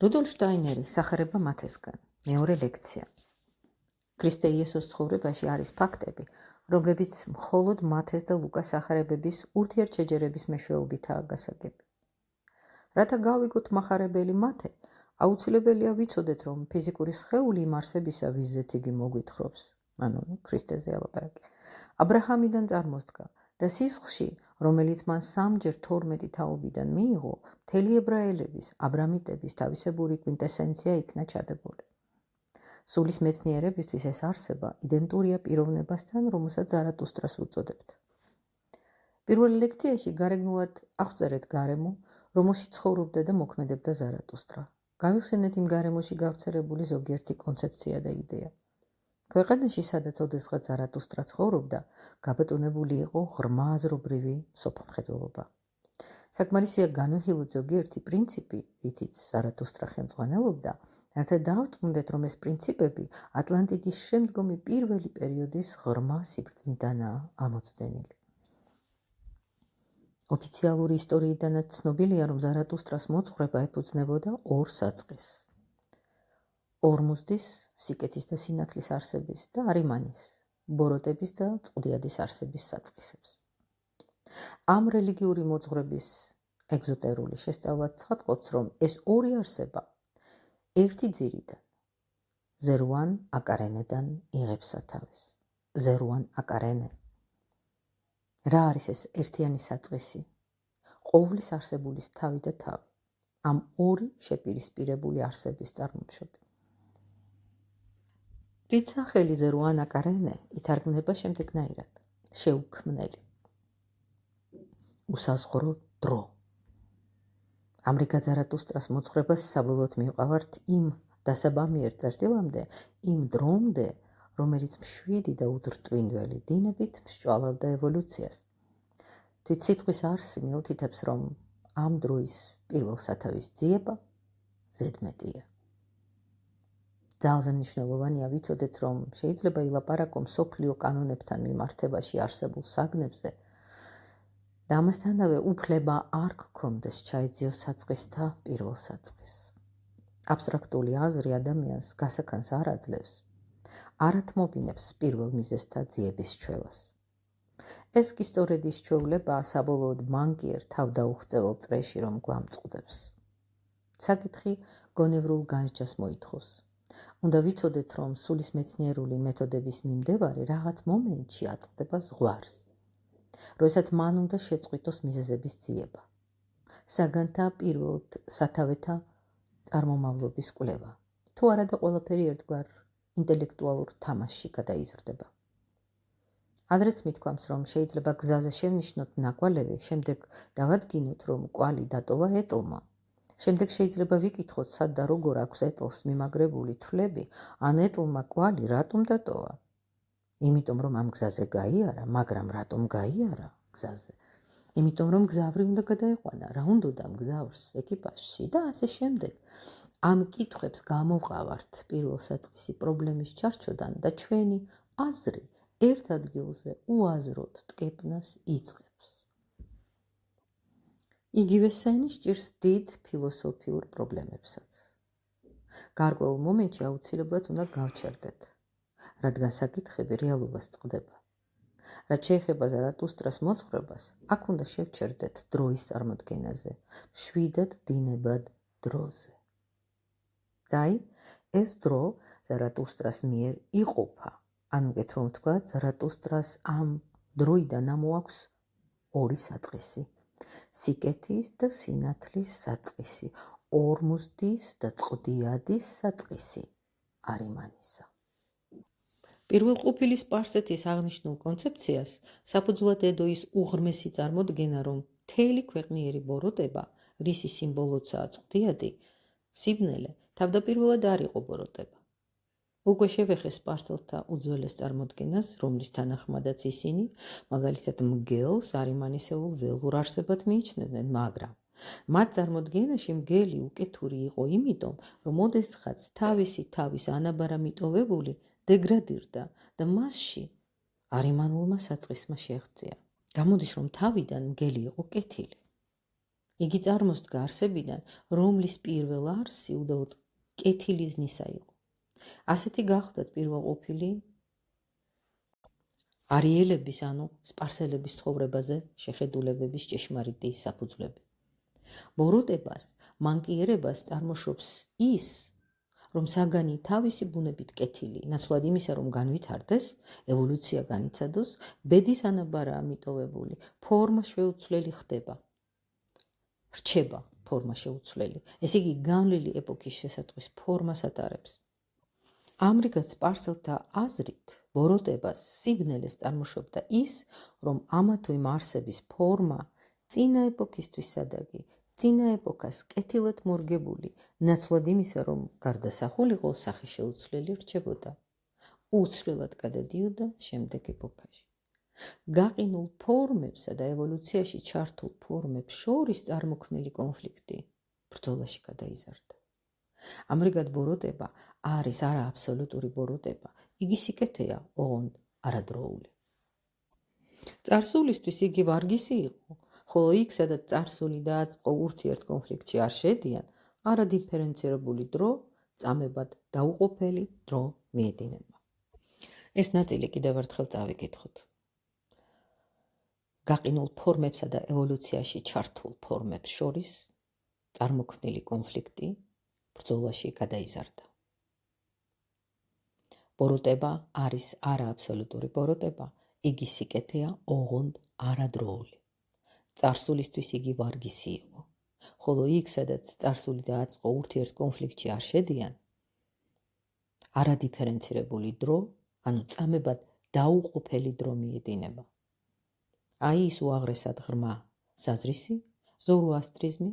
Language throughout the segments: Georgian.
რუდოლფ შტაინერი სახარება მათესგან. მეორე ლექცია. ქრისტე იესოს ცხოვრებაში არის ფაქტები, რომლებიც მხოლოდ მათეს და ლუკას სახარებების ურთიერთშეჯერების მეშვეობითაა გასაგები. რათა გავიგოთ მახარებელი მათე, აუცილებელია ვიცოდეთ, რომ ფიზიკური სხეული იმ არსებისა, ვიზეც იგი მოგვითხრობს, ანუ ქრისტეზე ელაპარაკი, აბრაჰამიდან წარმოსდგა და სისხლში, რომელიც მან 3-ჯერ 12 თაობიდან მიიღო, მთელი ებრაელების, აბრამიტების თავისებური კვინტესენცია იქნა ჩადებული. სულის მეცნიერებისთვის ეს არსება იდენტურია პიროვნებასთან, რომელსაც ზარათუსტრას ვუწოდებთ. პირველ ლექციაში გარეგნულად აღწერეთ გარემო, რომელშიც ცხოვრობდა და მოქმედებდა ზარათუსტრა. გავიხსენეთ იმ გარემოში გავრცელებული ზოგიერთი კონცეფცია და იდეა. ქვეყანაში, სადაც ოდესღაც ზარათუსტრა ცხოვრობდა, გაბატონებული იყო ღრმა აზრობრივი სოფლმხედველობა. საკმარისია განვიხილოთ ზოგიერთი პრინციპი, რითიც ზარათუსტრა ხელმძღვანელობდა, რათა დავწმუნდეთ, რომ ეს პრინციპები ატლანტიდის შემდგომი პირველი პერიოდის ღრმა სიბრძნიდანაა ამოწმდენილი. ოფიციალური ისტორიიდანაც ცნობილია, რომ ზარათუსტრას მოძღვრება ეფუძნებოდა ორ საწყისს: ორმუზდის, სიკეთის და სინათლის არსების და არიმანის, ბოროტების და წყუდიადის არსების საწყისებს. ამ რელიგიური მოძღვრების ეგზოტერული შესწავლაც ცხადყოფს, რომ ეს ორი არსება ერთი ძირიდან, ზერუან აკარენედან იღებს სათავეს. ზერუან აკარენე. რა არის ეს ერთიანი საწყისი? ყოვლის არსებულის თავი და თავი. ამ ორი შეპირისპირებული არსების წარმოშობი. რით სახელი ზერუან აკარენე ითარგმნება შემდეგნაირად: შეუქმნელი, უსაზღვრო დრო. ამრიგად ზარათუსტრას მოძღვრებას საბოლოოდ მივყავართ იმ დასაბამიერ წერტილამდე, იმ დრომდე, რომელიც მშვიდი და უდრტვინველი დინებით მსჭვალავდა ევოლუციას. თვით სიტყვის არსი მიუთითებს, რომ ამ დროის პირველ სათავის ძიება ზედმეტია. ძალზე მნიშვნელოვანია ვიცოდეთ, რომ შეიძლება ილაპარაკო მსოფლიო კანონებთან მიმართებაში არსებულ საგნებზე და ამასთანავე უფლება არ გქონდეს ჩაეძიოს საწყისთა პირველ საწყისს. აბსტრაქტული აზრი ადამიანს გასაქანს არ აძლევს, არ ათმობინებს პირველ მიზეზთა ძიების ჩვევას. ეს კი სწორედ ის ჩვეულებაა საბოლოოდ მანკიერ თავდაუღწეველ წრეში, რომ გვამწყდებს. საკითხი გონევრულ განსჯას მოითხოვს. უნდა ვიცოდეთ, რომ სულის მეცნიერული მეთოდების მიმდევარი რაღაც მომენტში აწყდება ზღვარს, როდესაც მან უნდა შეწყვიტოს მიზეზების ძიება. საგანთა პირველ სათავეთა წარმომავლობის კვლევა. თუ არა და ყველაფერი ერთგვარ ინტელექტუალურ თამაშში გადაიზრდება. ადრეც მithქვამს, რომ შეიძლება გზაზე შევნიშნოთ ნაკვალევი, შემდეგ დავადგინოთ, რომ კვალი დატოვა ეტლმა. შემდეგ შეიძლება ვიკითხოთ, სად და როგორ აქვს ეტლს მიმაგრებული თვლები, ან ეტლმა კვალი რატომ დატოვა. იმიტომ, რომ ამ გზაზე გაიარა, მაგრამ რატომ გაიარა გზაზე? იმიტომ, რომ გზავრი უნდა გადაეყვანა, რა უნდოდა მგზავრს ეკიპაჟში და ასე შემდეგ. ამ კითხვებს გამოვყავართ პირველ საწყისი პრობლემის ჩარჩოდან და ჩვენი აზრი ერთ ადგილზე უაზროდ ტკეპნას იწყებს. იგივე სენი სჭირს დიდ ფილოსოფიურ პრობლემებსაც. გარკვეულ მომენტში აუცილებლად უნდა გავჩერდეთ, რადგან საკითხები რეალობას წყდება. რაც შეეხება ზარათუსტრას მოძღვრებას, აქ უნდა შევჩერდეთ დროის წარმოდგენაზე, მშვიდად დინებად დროზე. დაი, ეს დრო ზარათუსტრას მიერ იყოფა. ანუ უკეთ რომ ვთქვათ, ზარათუსტრას ამ დროიდან ამოაქვს ორი საწყისი: სიკეთის და სინათლის საწყისი, ორმუზდის და წყდიადის საწყისი, არიმანისა. პირველყოფილი სპარსეთის აღნიშნულ კონცეფციას საფუძვლად ედო ის უღრმესი წარმოდგენა, რომ მთელი ქვეყნიერი ბოროტება, რისი სიმბოლოა წყდიადი, სიბნელე, თავდაპირველად არ იყო ბოროტება. უკვე შევეხეს სპარსელთა უძველეს წარმოდგენას, რომლის თანახმადაც ისინი, მაგალითად მგელს არიმანისეულ ველურ არსებად მიიჩნევდნენ, მაგრამ მათ წარმოდგენაში მგელი უკეთური იყო იმიტომ, რომ ოდესღაც თავისი თავის ანაბარა მიტოვებული დეგრადირდა და მასში არიმანულმა საწყისმა შეღწია. გამოდის, რომ თავიდან მგელი იყო კეთილი. იგი წარმოსდგა არსებიდან, რომლის პირველ არსი უდაოდ კეთილიზნისა იყო. ასეთი გახლდათ პირველყოფილი არიელების, ანუ სპარსელების ცხოვრებაზე შეხედულებების ჭეშმარიტი საფუძვლები. ბოროტებას, მანკიერებას წარმოშობს ის, რომ საგანი თავისი ბუნებით კეთილი, ნაცვლად იმისა, რომ განვითარდეს, ევოლუცია განიცადოს, ბედის ანაბარაა მიტოვებული, ფორმა შეუცვლელი ხდება. რჩება ფორმა შეუცვლელი. ეს იგი განვლილი ეპოქის შესატყვის ფორმას ატარებს. ამრიგად სპარსელთა აზრით, ბოროტებას სიბნელეს წარმოშობდა ის, რომ ამა თუ იმ არსების ფორმა წინა ეპოქისთვის სადაგი, წინა ეპოქას კეთილად მორგებული, ნაცვლად იმისა, რომ გარდასახულიყო სახე შეუცვლელი რჩებოდა, უცვლელად გადადიოდა შემდეგ ეპოქაში. გაყინულ ფორმებსა და ევოლუციაში ჩართულ ფორმებს შორის წარმოქმნილი კონფლიქტი ბრძოლაში გადაიზარდა. ამრიგად ბოროტება არის არა აბსოლუტური ბოროტება, იგი სიკეთეა, ოღონდ არადროული. წარსულისთვის იგი ვარგისი იყო, ხოლო იქ, სადაც წარსული და აწმყო ურთიერთ კონფლიქტში არ შედიან, არადიფერენცირებული დრო წამებად დაუყოფელი დრო მიედინება. ეს ნაწილი კიდევ ერთხელ წავიკითხოთ. გაყინულ ფორმებსა და ევოლუციაში ჩართულ ფორმებს შორის წარმოქმნილი კონფლიქტი ბრძოლაში გადაიზარდა. ბოროტება არის არა აბსოლუტური ბოროტება, იგი სიკეთეა, ოღონდ არადროული. წარსულისთვის იგი ვარგისი იყო, ხოლო იქ, სადაც წარსული და აწმყო ურთიერთ კონფლიქტში არ შედიან, არადიფერენცირებული დრო, ანუ წამებად დაუყოფელი დრო მიედინება. აი ის უაღრესად ღრმა საზრისი, ზოროასტრიზმი,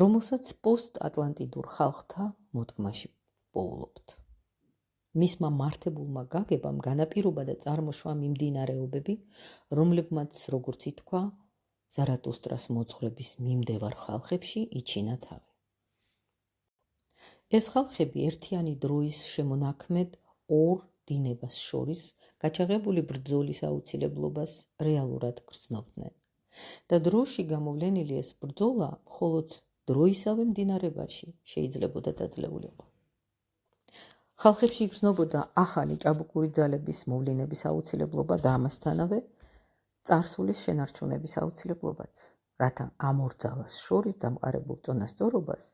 რომელსაც პოსტ-ატლანტიდურ ხალხთა მოდგმაში პოულობთ. მისმა მართებულმა გაგებამ განაპირობა და წარმოშვა მიმდინარეობები, რომლებმაც, როგორც ითქვა, ზარათუსტრას მოძღვრების მიმდევარ ხალხებში იჩინა თავი. ეს ხალხები ერთიანი დროის შემონაქმედ ორ დინებას შორის გაჩაღებული ბრძოლის აუცილებლობას რეალურად გრძნობდნენ და დროში გამოვლენილი ეს ბრძოლა მხოლოდ დროისავე მდინარებაში შეიძლებოდა დაძლეულიყო. ხალხებში იგრძნობოდა ახალი ჭაბუკური ძალების მოვლენების აუცილებლობა და ამასთანავე წარსულის შენარჩუნების აუცილებლობაც, რათა ამ ორ ძალას შორის დამყარებულ წონასწორობას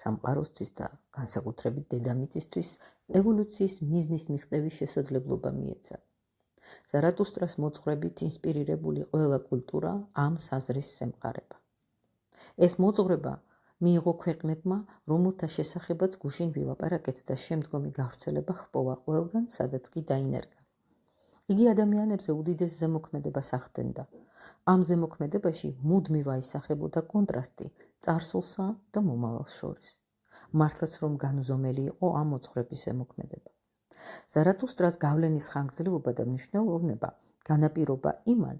სამყაროსთვის და განსაკუთრებით დედამიწისთვის ევოლუციის მიზნის მიღწევის შესაძლებლობა მიეცა. ზარათუსტრას მოძღვრებით ინსპირირებული ყველა კულტურა ამ საზრის ემყარება. ეს მოძღვრება მიიღო ქვეყნებმა, რომელთა შესახებაც გუშინ ვილაპარაკეთ და შემდგომი გავრცელება ჰპოვა ყველგან, სადაც კი დაინერგა. იგი ადამიანებზე უდიდეს ზემოქმედებას ახდენდა. ამ ზემოქმედებაში მუდმივ აისახებოდა კონტრასტი წარსულსა და მომავალს შორის. მართლაც რომ განუზომელი იყო ამ მოძღვრების ზემოქმედება. ზარათუსტრას გავლენის ხანგრძლივობა და მნიშვნელოვნება განაპირობა იმან,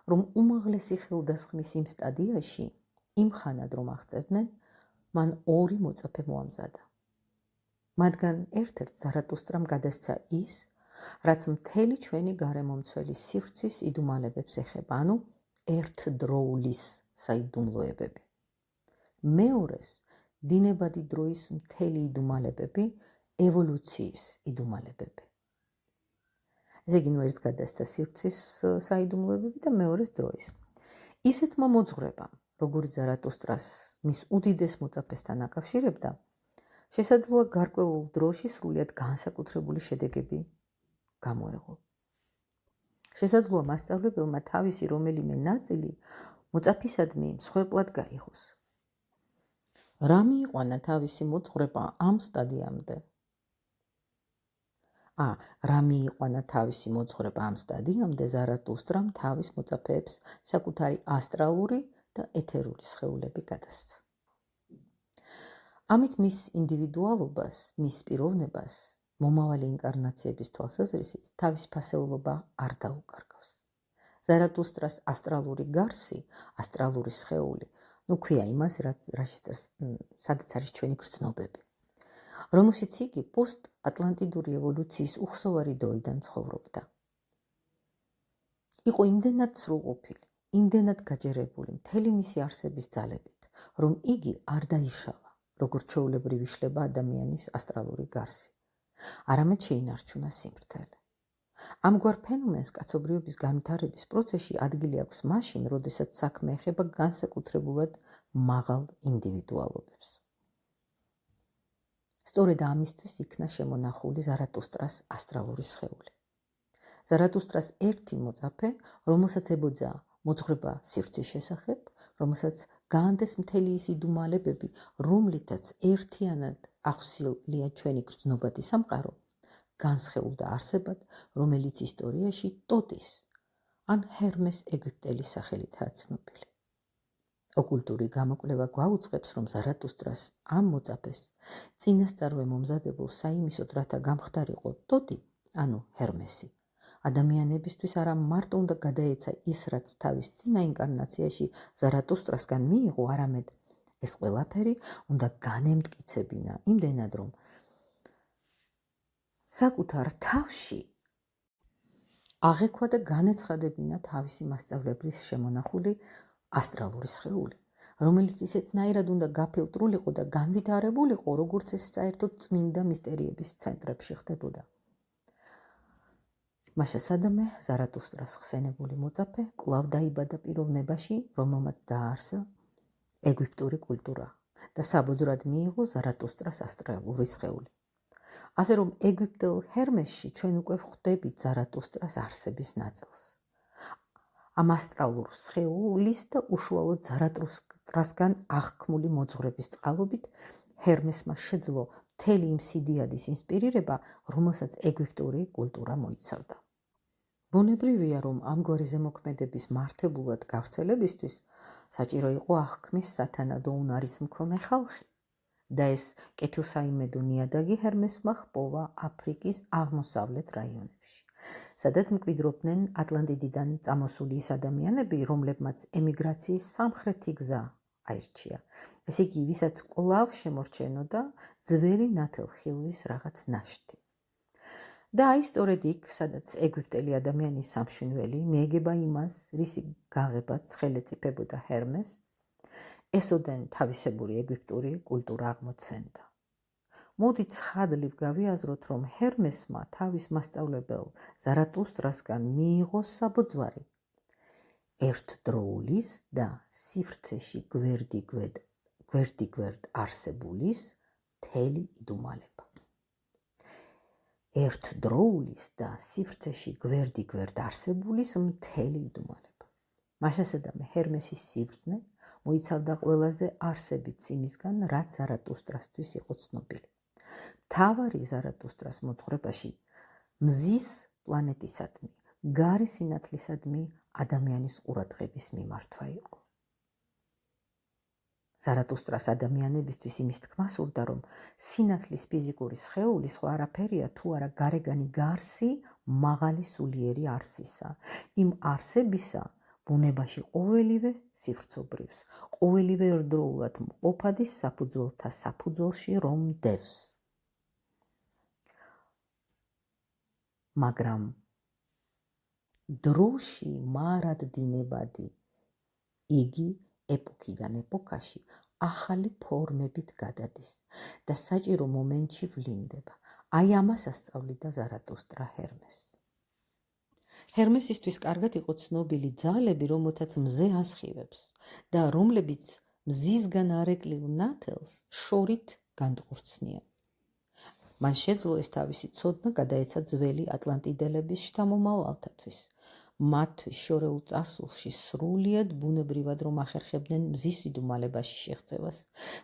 რომ უმაღლესი ხელდასხმის იმ სტადიაში, იმ ხანად რომ აღწევდნენ, მან ორი მოწაფე მოამზადა. მათგან ერთ-ერთ ზარათუსტრამ გადასცა ის, რაც მთელი ჩვენი გარემომცველი სივრცის იდუმალებებს ეხება, ანუ ერთდროულის საიდუმლოებები. მეორეს დინებადი დროის მთელი იდუმალებები, ევოლუციის იდუმალებები. ესე იგი, ერთს გადასცა სივრცის საიდუმლოებები და მეორეს დროის. ისეთმა მოძღვრებამ, როგორც ზარათუსტრას მის უდიდეს მოწაფესთან აკავშირებდა, შესაძლოა გარკვეულ დროში სრულიად განსაკუთრებული შედეგები გამოეღო. შესაძლოა მასწავლებელმა თავისი რომელიმე ნაწილი მოწაფისადმი მსხვერპლად გაიღოს. რა მიიყვანა თავისი მოძღვრება ამ სტადიამდე? რა მიიყვანა თავისი მოძღვრება ამ სტადიამდე ზარათუსტრამ თავის მოწაფეებს საკუთარი ასტრალური და ეთერული სხეულები გადასცა. ამით მის ინდივიდუალობას, მის პიროვნებას, მომავალი ინკარნაციების თვალსაზრისით თავის ფასეულობა არ დაუკარგავს. ზარათუსტრას ასტრალური გარსი, ასტრალური სხეული, ქვია იმას, სადაც არის ჩვენი გრძნობები, რომელშიც იგი პოსტ-ატლანტიდური ევოლუციის უხსოვარი დროიდან ცხოვრობდა. იყო იმდენად სრულყოფილი, იმდენად გაჯერებული მთელი მისი არსების ძალებით, რომ იგი არ დაიშალა, როგორც ჩვეულებრივ იშლება ადამიანის ასტრალური გარსი, არამედ შეინარჩუნა სიმართლე. ამგვარ ფენომენს კაცობრიობის განვითარების პროცესში ადგილი აქვს მაშინ, როდესაც საქმე ეხება განსაკუთრებულად მაღალ ინდივიდუალობებს. სწორედ ამისთვის იქნა შემონახული ზარათუსტრას ასტრალური სხეული. ზარათუსტრას ერთი მოწაფე, რომელსაც ებოძა მოძღვრება სივრცის შესახებ, რომელსაც გაანდეს მთელი ის იდუმალებები, რომლითაც ერთიანად ახსნილია ჩვენი გრძნობადი სამყარო, განსხეულდა არსებად, რომელიც ისტორიაში ტოტის ან ჰერმეს ეგვიპტელის სახელითაა ცნობილი. ოკულტური გამოკვლევა გვაუწყებს, რომ ზარათუსტრას ამ მოწაფეს წინასწარვე მომზადებულ საიმისოდ, რათა გამხდარიყო ტოტი, ანუ ჰერმესი, ადამიანებისთვის არა მარტო უნდა გადაეცა ის, რაც თავის წინა ინკარნაციაში ზარათუსტრასგან მიიღო, არამედ ეს ყველაფერი უნდა განემტკიცებინა იმდენად, რომ საკუთარ თავში აღექვა და განეცხადებინა თავისი მასწავლებლის შემონახული ასტრალური სხეული, რომელიც ისეთნაირად უნდა გაფილტრულიყო და განვითარებულიყო, როგორც ეს საერთოდ წმინდა მისტერიების ცენტრებში ხდებოდა. მაშა სადამე ზარათუსტრას ხსენებული მოწაფე კვლავ დაიბადა პიროვნებაში, რომელმაც დააარსა ეგვიპტური კულტურა და საბოძრად მიიღო ზარათუსტრას ასტრალური სხეული. ასე რომ ეგვიპტელ ჰერმესში ჩვენ უკვე ვხვდებით ზარათუსტრას არსების ნაწილს. ამ ასტრალურ სხეულის და უშუალოდ ზარათუსტრასგან აღქმული მოძღვრების წყალობით ჰერმესმა შეძლო მთელი იმ სიდიადის ინსპირირება, რომელსაც ეგვიპტური კულტურა მოიცავდა. ბუნებრივია, რომ ამგვარი ზემოქმედების მართებულად გავრცელებისთვის საჭირო იყო აღქმის სათანადო უნარის მქონე ხალხი და ეს კეთილსაიმედო ნიადაგი ჰერმესმა ჰპოვა აფრიკის აღმოსავლეთ რაიონებში, სადაც მკვიდრობდნენ ატლანტიდიდან წამოსული ის ადამიანები, რომლებმაც ემიგრაციის სამხრეთი გზა აირჩია. ესე იგი, ვისაც კვლავ შემორჩენოდა ძველი ნათელხილვის რაღაც ნაშთი. და აი სწორედ იქ, სადაც ეგვიპტელი ადამიანის სამშვენველი მიეგება იმას, რისი გაღებაც ხელეწიფებოდა ჰერმეს, ესოდენ თავისებური ეგვიპტური კულტურა აღმოცენდა. მოდით ცხადლივ გავიაზროთ, რომ ჰერმესმა თავის მასწავლებელ ზარათუსტრასგან მიიღო საბოძვარი ერთდროულის და სივრცეში გვერდიგვერდ არსებულის მთელი იდუმალება. ერთდროულის და სივრცეში გვერდიგვერდ არსებულის მთელი იდუმალება. მაშასადამე ჰერმესის სიბრძნე მოიცავდა ყველაზე არსებით იმისგან, რაც ზარათუსტრასთვის იყო ცნობილი. მთავარი ზარათუსტრას მოძღვრებაში მზის პლანეტისადმი, გარე სინათლისადმი ადამიანის ყურადღების მიმართვა იყო. ზარათუსტრას ადამიანებისთვის იმის თქმა სურდა, რომ სინათლის ფიზიკური სხეული სხვა არაფერია თუ არა გარეგანი გარსი მაღალი სულიერი არსისა, იმ არსებისა, ბუნებაში ყოველივე სივრცობრივს, ყოველივე ერთდროულად მყოფადის საფუძველთა საფუძველში რომ დევს. მაგრამ დროში მარად დინებადი იგი ეპოქიდან ეპოქაში ახალი ფორმებით გადადის და საჭირო მომენტში ვლინდება. აი ამას ასწავლიდა ზარათუსტრა ჰერმესს. ჰერმესისთვის კარგად იყო ცნობილი ძალები, რომელთაც მზე ასხივებს და რომლებიც მზისგან არეკლილ ნათელს შორით განტყურცნიან. მან შეძლო ეს თავისი ცოდნა გადაეცა ძველი ატლანტიდელების შთამომავალთათვის. მათთვის შორეულ წარსულში სრულიად ბუნებრივად რომ ახერხებდნენ მზის იდუმალებაში შეღწევას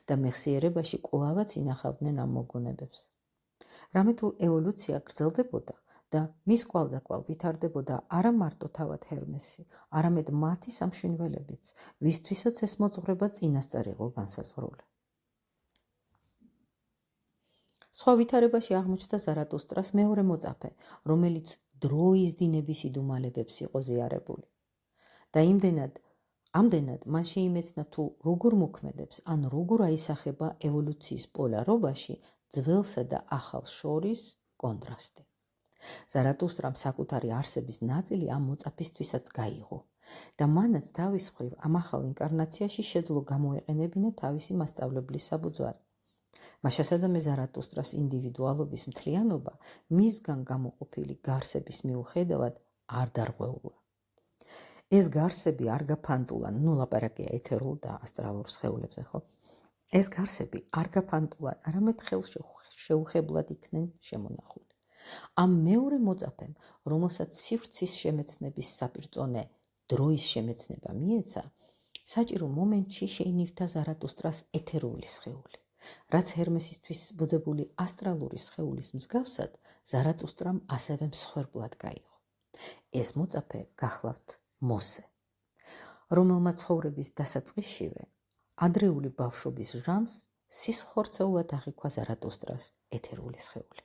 და მეხსიერებაში კვლავაც ინახავდნენ ამ მოგონებებს. რამე თუ ევოლუცია გრძელდებოდა და მის კვალდაკვალ ვითარდებოდა არა მარტო თავად ჰერმესი, არამედ მათი სამშვენველებიც, ვისთვისაც ეს მოძღვრება წინასწარ იყო განსაზღვრული. სხვა ვითარებაში აღმოჩნდა ზარათუსტრას მეორე მოწაფე, რომელიც დროის დინების იდუმალებებს იყო ზიარებული. და ამდენად მან შეიმეცნა თუ როგორ მოქმედებს, ან როგორ აისახება ევოლუციის პოლარობაში ძველსა და ახალს შორის კონტრასტი. ზარათუსტრამ საკუთარი არსების ნაწილი ამ მოწაფისთვისაც გაიღო და მანაც თავის მხრივ ამ ახალ ინკარნაციაში შეძლო გამოეყენებინა თავისი მასწავლებლის საბუძვარი. მაშასადამე ზარათუსტრას ინდივიდუალობის მთლიანობა მისგან გამოყოფილი გარსების მიუხედავად არ დარღვეულა. ეს გარსები არ გაფანტულან, ლაპარაკია ეთერულ და ასტრალურ სხეულებზე, ხო? ეს გარსები არ გაფანტულან, არამედ ხელშეუხებლად იქნენ შემონახული. ამ მეორე მოწაფემ, რომელსაც სივრცის შემეცნების საპირწონე დროის შემეცნება მიეცა, საჭირო მომენტში შეინივთა ზარათუსტრას ეთერული სხეული. რაც ჰერმესისთვის ბოძებული ასტრალური სხეულის მსგავსად, ზარათუსტრამ ასევე მსხვერპლად გაიღო. ეს მოწაფე გახლავთ მოსე, რომელმაც ცხოვრების დასაწყისშივე ადრეული ბავშვობის ჟამს სისხლხორცეულად აღიქვა ზარათუსტრას ეთერული სხეული.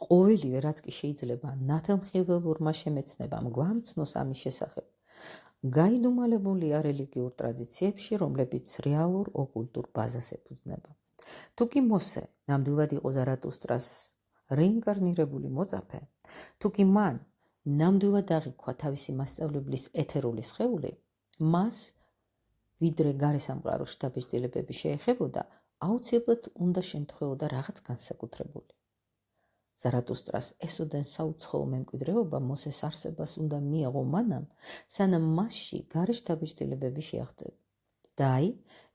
ყოველივე, რაც კი შეიძლება ნათელმხილველურმა შემეცნებამ გვამცნოს ამის შესახებ, გაიდუმალებულია რელიგიურ ტრადიციებში, რომლებიც რეალურ ოკულტურ ბაზას ეფუძნება. თუ კი მოსე ნამდვილად იყო ზარათუსტრას რეინკარნირებული მოწაფე, თუ კი მან ნამდვილად აღიქვა თავისი მასწავლებლის ეთერული სხეული, მას ვიდრე გარესამყაროს შთაბეჭდილებები შეეხებოდა, აუცილებლად უნდა შემთხვეოდა რაღაც განსაკუთრებული. ზარათუსტრას ესოდენ საუცხოო მემკვიდრეობა მოსეს არსებას უნდა მიეღო მანამ, სანამ მასში გარე შთაბეჭდილებები შეაღწევდა. და აი,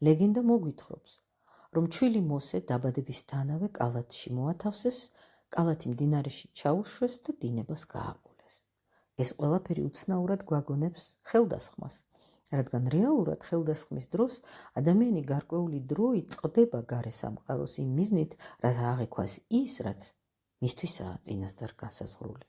ლეგენდა მოგვითხრობს, რომ ჩვილი მოსე დაბადებისთანავე კალათში მოათავსეს, კალათი მდინარეში ჩაუშვეს და დინებას გააყოლეს. ეს ყველაფერი უცნაურად გვაგონებს ხელდასხმას, რადგან რეალურად ხელდასხმის დროს ადამიანი გარკვეული დროით წყდება გარესამყაროს იმ მიზნით, რაც აღექვას ის, რაც მისთვისაა წინასწარ განსაზღვრული.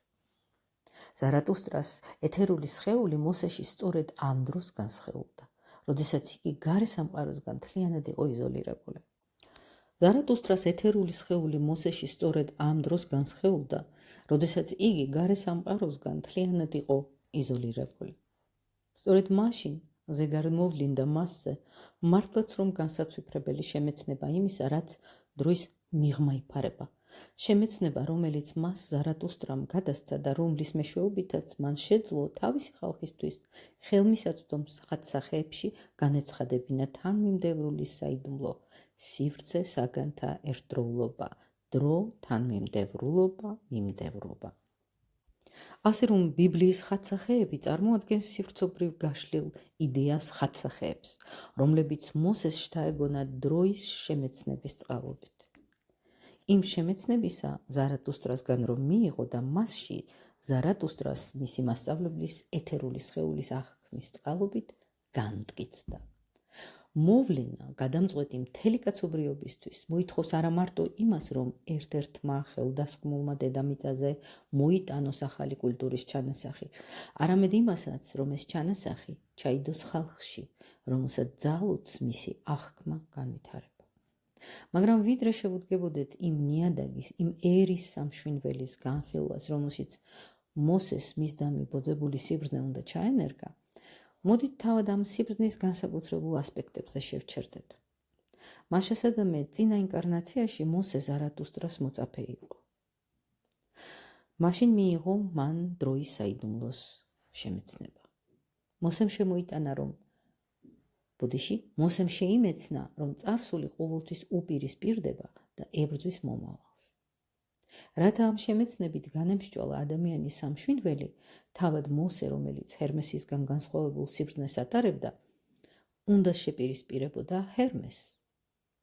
ზარათუსტრას ეთერული სხეული მოსეში სწორედ ამ დროს განსხეულდა, როდესაც იგი გარესამყაროსგან მთლიანად იყო იზოლირებული. ზარათუსტრას ეთერული სხეული მოსეში სწორედ ამ დროს განსხეულდა, როდესაც იგი გარესამყაროსგან მთლიანად იყო იზოლირებული. სწორედ მაშინ ზეგარმოვლინდა მასზე მართლაც რომ განსაცვიფრებელი შემეცნება იმისა, რაც დროის მიღმა იფარება. შემეცნება, რომელიც მას ზარათუსტრამ გადასცა და რომლის მეშვეობითაც მან შეძლო თავისი ხალხისთვის ხელმისაწვდომ ხატსახეებში განეცხადებინა თანმიმდევრული საიდუმლო, სივრცე საგანთა ერთდროულობა, დრო თანმიმდევრულობა, მიმდევრობა. ასე რომ ბიბლიის ხატსახეები წარმოადგენს სივრცობრივ გაშლილ იდეას ხატსახეებს, რომლებიც მოსეს შთაეგონა დროის შემეცნების წყალობით. იმ შემეცნებისა ზარათუსტრასგან რომ მიიღო და მასში ზარათუსტრას მისი მასწავლებლის ეთერული სხეულის აღქმის წყალობით განმტკიცდა. მოვლენა გადამწყვეტი მთელი კაცობრიობისთვის მოითხოვს არა მარტო იმას, რომ ერთ-ერთმა ხელდასხმულმა დედამიწაზე მოიტანოს ახალი კულტურის ჩანასახი, არამედ იმასაც, რომ ეს ჩანასახი ჩაიდოს ხალხში, რომელსაც ძალუც მისი აღქმა განვითარება. მაგრამ ვიდრე შევუდგებოდეთ იმ ნიადაგის, იმ ერის სამშვინველის განხილვას, რომელშიც მოსეს მისდამი ბოძებული სიბრძნე უნდა ჩაენერგა, მოდით თავად ამ სიბრძნის განსაკუთრებულ ასპექტებზე შევჩერდეთ. მაშასადამე წინა ინკარნაციაში მოსე ზარათუსტრას მოწაფე იყო. მაშინ მიიღო მან დროის საიდუმლოს შემეცნება. მოსემ შემოიტანა, რომ ბუდიში მოსემ შეიმეცნა, რომ წარსული ყოველთვის უპირისპირდება და ებრძვის მომავალს. რათა ამ შემეცნებით განემსჭვალა ადამიანის სამშვინველი, თავად მოსე, რომელიც ჰერმესისგან განსხვავებულ სიბრძნეს ატარებდა, უნდა შეპირისპირებოდა ჰერმესს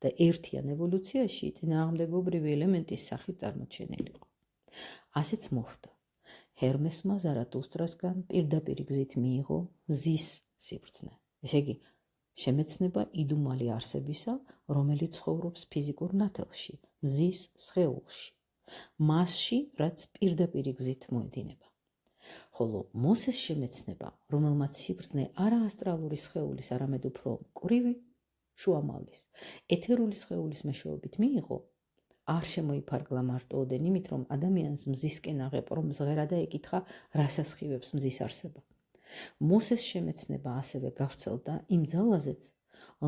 და ერთიან ევოლუციაში წინააღმდეგობრივი ელემენტის სახით წარმოჩენილიყო. ასეც მოხდა. ჰერმესმა ზარათუსტრასგან პირდაპირ გზით მიიღო მზის სიბრძნე. ესე იგი, შემეცნება იდუმალი არსებისა, რომელიც ცხოვრობს ფიზიკურ ნათელში, მზის სხეულში, მასში, რაც პირდაპირ გზით მოედინება. ხოლო მოსეს შემეცნება, რომელმაც სიბრძნე არა ასტრალური სხეულის, არამედ უფრო მკვრივი შუამავლის, ეთერული სხეულის მეშვეობით მიიღო, არ შემოიფარგლა მარტოოდენ იმით, რომ ადამიანს მზისკენ აღეპყრო მზღერა და ეკითხა, რას ასხივებს მზის არსება. მოსეს შემეცნება ასევე გავრცელდა იმ ძალაზეც,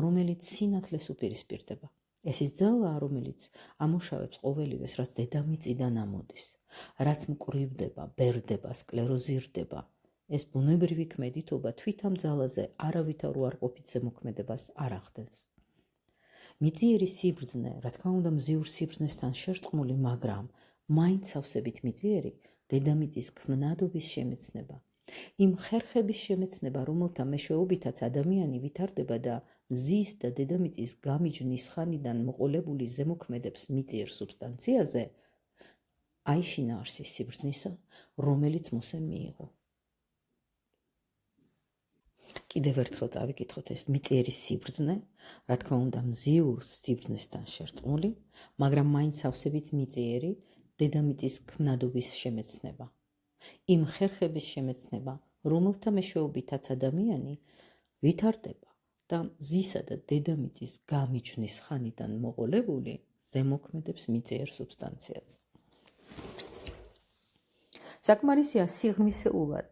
რომელიც სინათლეს უპირისპირდება. ეს ის ძალაა, რომელიც ამუშავებს ყოველივეს, რაც დედამიწიდან ამოდის, რაც მკვრივდება, ბერდება, სკლეროზირდება, ეს ბუნებრივი ქმედითობა თვითამ ძალაზე არავითარ უარყოფით ზემოქმედებას არ ახდენს. მიწიერი სიბრძნე, რა თქმა უნდა, მზიურ სიბრძნესთან შერწყმული, მაგრამ მაინც სავსებით მიწიერი დედამიწის ქმნადობის შემეცნება, იმ ხერხების შემეცნება, რომელთა მეშვეობითაც ადამიანი ვითარდება და მზის და დედამიწის გამიჯვნის ხანიდან მოყოლებული ზემოქმედებს მიწიერ სუბსტანციაზე, აი შინაარსის სიბრძნისა, რომელიც მოსემ მიიღო. კიდევ ერთხელ წავიკითხოთ ეს მიწიერი სიბრძნე, რა თქმა უნდა, მზიურ სიბრძნესთან შერწყმული, მაგრამ მაინც სავსებით მიწიერი დედამიწის ქმნადობის შემეცნება. იმ ხერხების შემეცნება, რომელთა მეშვეობითაც ადამიანი ვითარდება და მზისა და დედამიწის გამიჯვნის ხანიდან მოყოლებული ზემოქმედებს მიწიერ სუბსტანციაზე. საკმარისია სიღრმისეულად,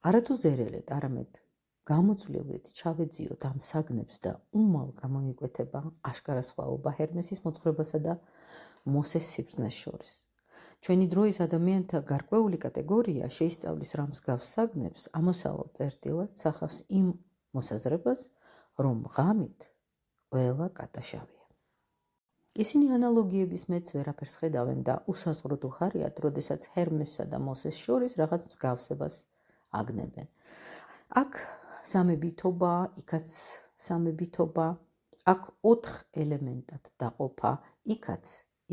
არათუ ზერელედ, არამედ გამოძვლებით ჩავეძიოთ ამ საგნებს და უმალ გამოიკვეთება აშკარა სხვაობა ჰერმესის მოძღვრებასა და მოსეს სიბრძნეს შორის. ჩვენი დროის ადამიანთა გარკვეული კატეგორია შეისწავლის რა მსგავს საგნებს, ამოსავალ წერტილად სახავს იმ მოსაზრებას, რომ ღამით ყველა კატაშავია. ისინი ანალოგიების მეც ვერაფერს ხედავენ და უსაზღვროდ უხარიათ, როდესაც ჰერმესსა და მოსეს შორის რაღაც მსგავსებას აგნებენ. აქ სამებითობა, იქაც სამებითობა, აქ 4 ელემენტად დაყოფა, იქაც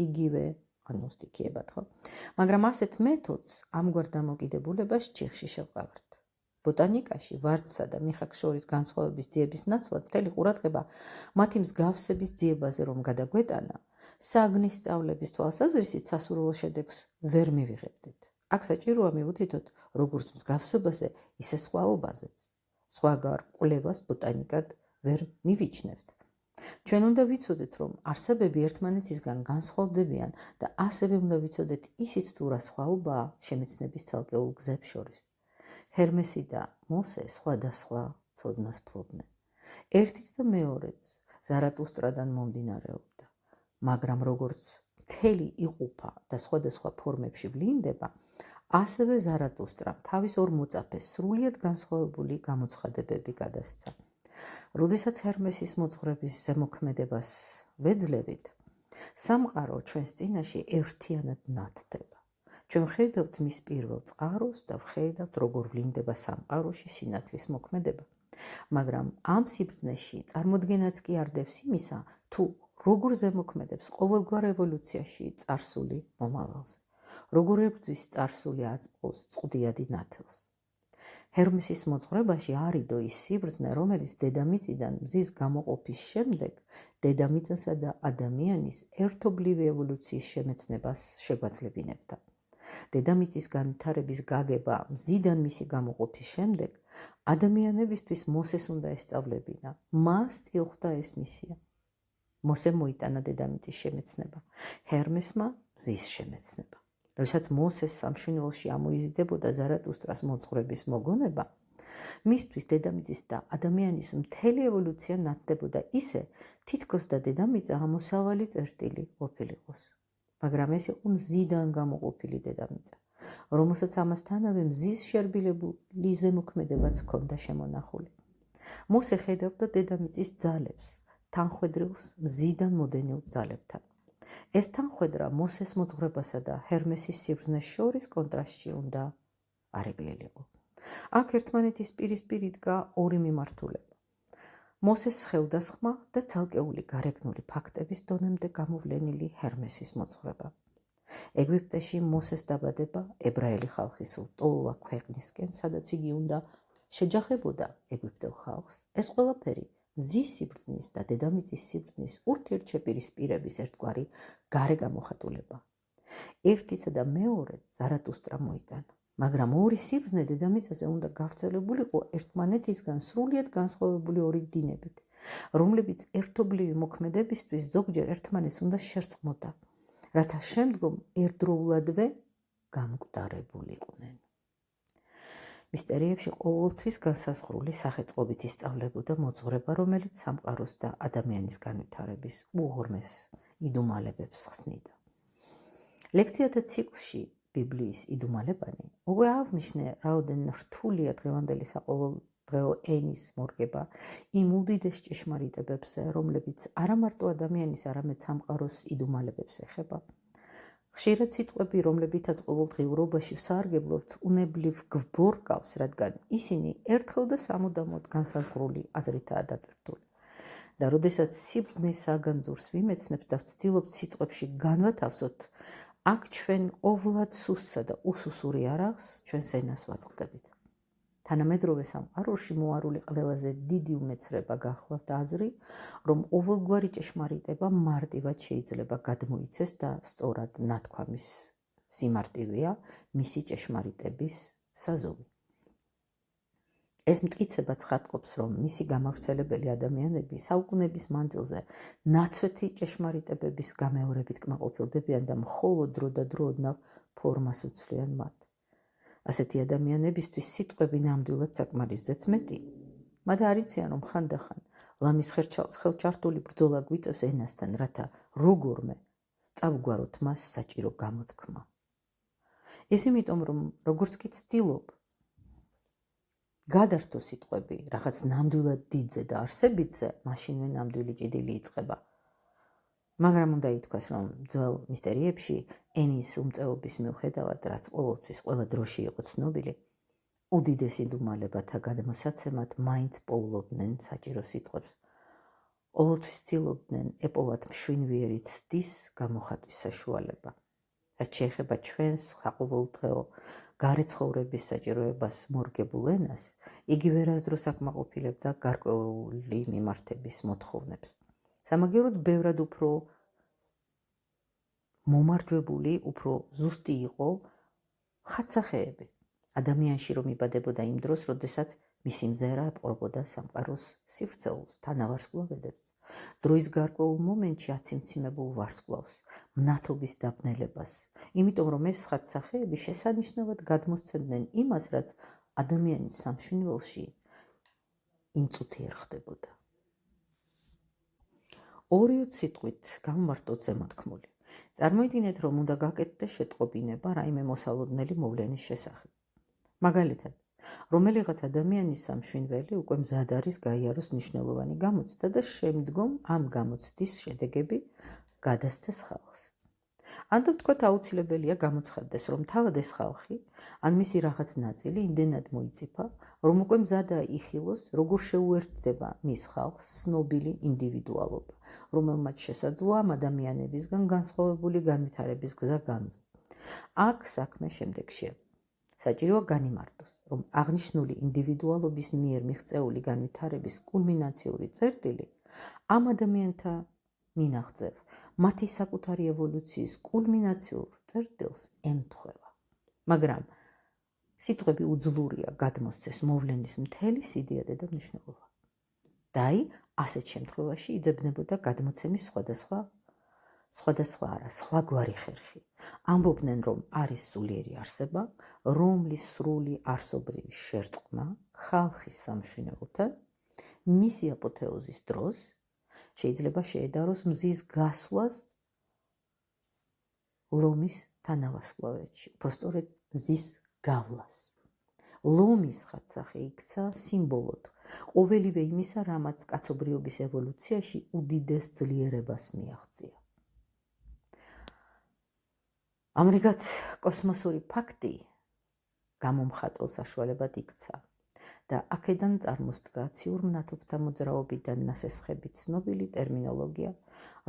იგივე, ანუ სტიქიებად, ხო? მაგრამ ასეთ მეთოდს ამგვარ დამოკიდებულებას ჭიხში შევყავართ. ბოტანიკაში ვარდსა და მიხაკს შორის განსხვავების ძიების ნაცვლად მთელი ყურადღება მათი მსგავსების ძიებაზე რომ გადაგვეტანა, საგნის სწავლების თვალსაზრისით სასურველ შედეგს ვერ მივიღებდით. აქ საჭიროა მივუთითოთ როგორც მსგავსებაზე, ისე სხვაობაზეც. სხვაგარ კვლევას ბოტანიკად ვერ მივიჩნევთ. ჩვენ უნდა ვიცოდეთ, რომ არსებები ერთმანეთისგან განსხვავდებიან და ასევე უნდა ვიცოდეთ ისიც თუ რა სხვაობაა შემეცნების ცალკეულ გზებს შორის. ჰერმესი და მოსე სხვადასხვა ცოდნას ფლობდნენ. ერთიც და მეორეც ზარატუსტრადან მომდინარეობდა, მაგრამ როგორც მთელი იყოფა და სხვადასხვა ფორმებში ვლინდება, ასევე ზარატუსტრამ თავის ორ მოწაფეს სრულიად განსხვავებული გამოცხადებები გადასცა. როდესაც ჰერმესის მოძღვრების ზემოქმედებას ვეძლევით, სამყარო ჩვენს წინაშე ერთიანად ნათდება. ჩვენ ვხედავთ მის პირველ წყაროს და ვხედავთ, როგორ ვლინდება სამყაროში სინათლის მოქმედება. მაგრამ ამ სიბრძნეში წარმოდგენაც კი არ დევს იმისა, თუ როგორ ზემოქმედებს ყოველგვარ ევოლუციაში წარსული მომავალზე, როგორ ებრძვის წარსული აწმყოს წყდიადი ნათელს. ჰერმესის მოძღვრებაში არიდო ის სიბრძნე, რომელიც დედამიწიდან მზის გამოყოფის შემდეგ დედამიწასა და ადამიანის ერთობლივი ევოლუციის შემეცნებას შეგვაძლებინებდა. დედამიწის განვითარების გაგება მზიდან მისი გამოყოფის შემდეგ ადამიანებისთვის მოსეს უნდა ესწავლებინა. მას წილხვდა ეს მისია. მოსემ მოიტანა დედამიწის შემეცნება, ჰერმესმა მზის შემეცნება. როდესაც მოსეს სამშვენივროში ამოიზიდებოდა ზარატუსტრას მოძღვრების მოგონება, მისთვის დედამიწის და ადამიანის მთელი ევოლუცია ნათდებოდა ისე, თითქოს და დედამიწა ამოსავალი წერტილი ყოფილიყოს. მაგრამ ეს იყო მზიდან გამოყოფილი დედამიწა, რომელსაც ამასთანავე მზის შერბილებული ზემოქმედებაც ჰქონდა შემონახული. მოსე ხედავდა დედამიწის ძალებს, თანხვედრილს მზიდან მოდენილ ძალებთან. ეს თანხვედრა მოსეს მოძღვრებასა და ჰერმესის სიბრძნეს შორის კონტრასტში უნდა არეგლილიყო. აქ ერთმანეთის პირისპირ იდგა ორი მიმართულება. მოსეს ხელდასხმა და ცალკეული გარეგნული ფაქტების დონემდე გამოვლენილი ჰერმესის მოძღვრება. ეგვიპტეში მოსეს დაბადება ებრაელი ხალხის ლტოლვა ქვეყნისკენ, სადაც იგი უნდა შეჯახებოდა ეგვიპტელ ხალხს. ეს ყველაფერი მზის სიბრძნის და დედამიწის სიბრძნის ურთიერთშეპირისპირების ერთგვარი გარე გამოხატულება. ერთისა და მეორეც ზარატუსტრა მოიტანა, მაგრამ ორი სიბრძნე დედამიწაზე უნდა გავრცელებულიყო ერთმანეთისგან სრულიად განსხვავებული ორი დინებით, რომლებიც ერთობლივი მოქმედებისთვის ზოგჯერ ერთმანეთს უნდა შერწყმოდა, რათა შემდგომ ერთდროულადვე გამკვდარებულიყვნენ. მისტერიებში ყოველთვის განსაზღვრული სახელწყობით ისწავლებოდა მოძღვრება, რომელიც სამყაროს და ადამიანის განვითარების უღრმეს იდუმალებებს ხსნიდა. ლექციათა ციკლში ბიბლიის იდუმალებანი, უკვე აღნიშნე, რაოდენ რთულია დღევანდელი საყოველთდღეო ენის მორგება იმ უდიდეს ჭეშმარიტებებზე, რომლებიც არა მარტო ადამიანის, არამედ სამყაროს იდუმალებებს ეხება. ხშირად სიტყვები, რომლებითაც ყოველდღიურობაში ვსარგებლობთ, უნებლივ გვბორკავს, რადგან ისინი ერთხელ და სამუდამოდ განსაზღვრული აზრითაა დატვირთული. და როდესაც სიბრძნის საგანძურს ვიმეცნებთ და ვცდილობთ სიტყვებში განვათავსოთ, აქ ჩვენ ყოვლად სუსტსა და უსუსური არაღს ჩვენს ენას ვაწყდებით. თანამედროვე სამყაროში მოარული ყველაზე დიდი უმეცრება გახლავთ აზრი, რომ ყოველგვარი ჭეშმარიტება მარტივად შეიძლება გადმოიცეს და სწორად ნათქვამის სიმარტივეა მისი ჭეშმარიტების საზომი. ეს მტკიცება ცხადყოფს, რომ მისი გამავრცელებელი ადამიანები საუკუნეების მანძილზე ნაცვეთი ჭეშმარიტებების გამეორებით კმაყოფილდებიან და მხოლოდ დრო და დრო ოდნავ ფორმას უცვლიან მათ. ასეთი ადამიანებისთვის სიტყვები ნამდვილად საკმარისზეც მეტი. მათ არ იციან, რომ ხანდახან ლამის ხელჩართული ბრძოლა გვიწევს ენასთან, რათა როგორმე წავგვაროთ მას საჭირო გამოთქმა. ეს იმიტომ, რომ როგორც კი ცდილობ გადართო სიტყვები რაღაც ნამდვილად დიდზე და არსებითზე, მაშინვე ნამდვილი ჭიდილი იწყება. მაგრამ უნდა ითქვას, რომ ძველ მისტერიებში ენის უმწეობის მიუხედავად, რაც ყოველთვის ყველა დროში იყო ცნობილი, უდიდეს იდუმალებათა გადმოსაცემად მაინც პოულობდნენ საჭირო სიტყვებს. ყოველთვის ცდილობდნენ ეპოვათ მშვენიერი ცდის გამოხატვის საშუალება. რაც შეეხება ჩვენს საყოველთდღეო გარეცხოვრების საჭიროებას მორგებულ ენას, იგი ვერასდროს აკმაყოფილებდა გარკვეული მიმართების მოთხოვნებს. სამაგიეროდ ბევრად უფრო მომარჯვებული, უფრო ზუსტი იყო ხატსახეები. ადამიანში რომ იბადებოდა იმ დროს, როდესაც მისი მზერა აპყრობოდა სამყაროს სივრცეულს, თანავარსკვლავედებს, დროის გარკვეულ მომენტში აციმციმებულ ვარსკვლავს, მნათობის დაბნელებას, იმიტომ რომ ეს ხატსახეები შესანიშნავად გადმოსცემდნენ იმას, რაც ადამიანის სამშვენიველში იმ წუთიერ ხდებოდა. ორიოდ სიტყვით გამმარტოთ ზემოთქმული. წარმოიდგინეთ, რომ უნდა გაკეთდე შეტყობინება რაიმე მოსალოდნელი მოვლენის შესახებ. მაგალითად, რომელიღაც ადამიანის სამშვენიველი უკვე მზად არის გაიაროს მნიშვნელოვანი გამოცდა და შემდგომ ამ გამოცდის შედეგები გადასცეს ხალხს. ან ვთქვათ, აუცილებელია გამოცხადდეს, რომ თავად ეს ხალხი, ან მისი რაღაც ნაწილი იმდენად მოიციფა, რომ უკვე მზადაა იხილოს, როგორ შეუერთდება მის ხალხს ცნობილი ინდივიდუალობა, რომელმაც შესაძლოა ამ ადამიანებისგან განსხვავებული განვითარების გზა განვლა. აქ საქმე შემდეგშია. საჭიროა განიმარტოს, რომ აღნიშნული ინდივიდუალობის მიერ მიღწეული განვითარების კულმინაციური წერტილი ამ ადამიანთა მინაღწევ მათი საკუთარი ევოლუციის კულმინაციურ წერტილს ემთხვევა. მაგრამ სიტყვები უძლურია გადმოსცეს მოვლენის მთელი სიდიადე და მნიშვნელობა. და აი, ასეთ შემთხვევაში იძებნებოდა გადმოცემის სხვაგვარი ხერხი. ამბობდნენ, რომ არის სულიერი არსება, რომლის სრული არსობრივი შერწყმა ხალხის სამშვენიველთან მისი აპოთეოზის დროს შეიძლება შეედაროს მზის გასვლას ლომის თანავარსკვლავედში, უბრალოდ მზის გავლას. ლომის ხატსახე იქცა სიმბოლოდ ყოველივე იმისა, რამაც კაცობრიობის ევოლუციაში უდიდეს ძლიერებას მიაღწია. ამრიგად, კოსმოსური ფაქტი გამომხატველ საშუალებად იქცა და აქედან წარმოსდგა ციურ მნათობთა მოძრაობიდან ნასესხები ცნობილი ტერმინოლოგია,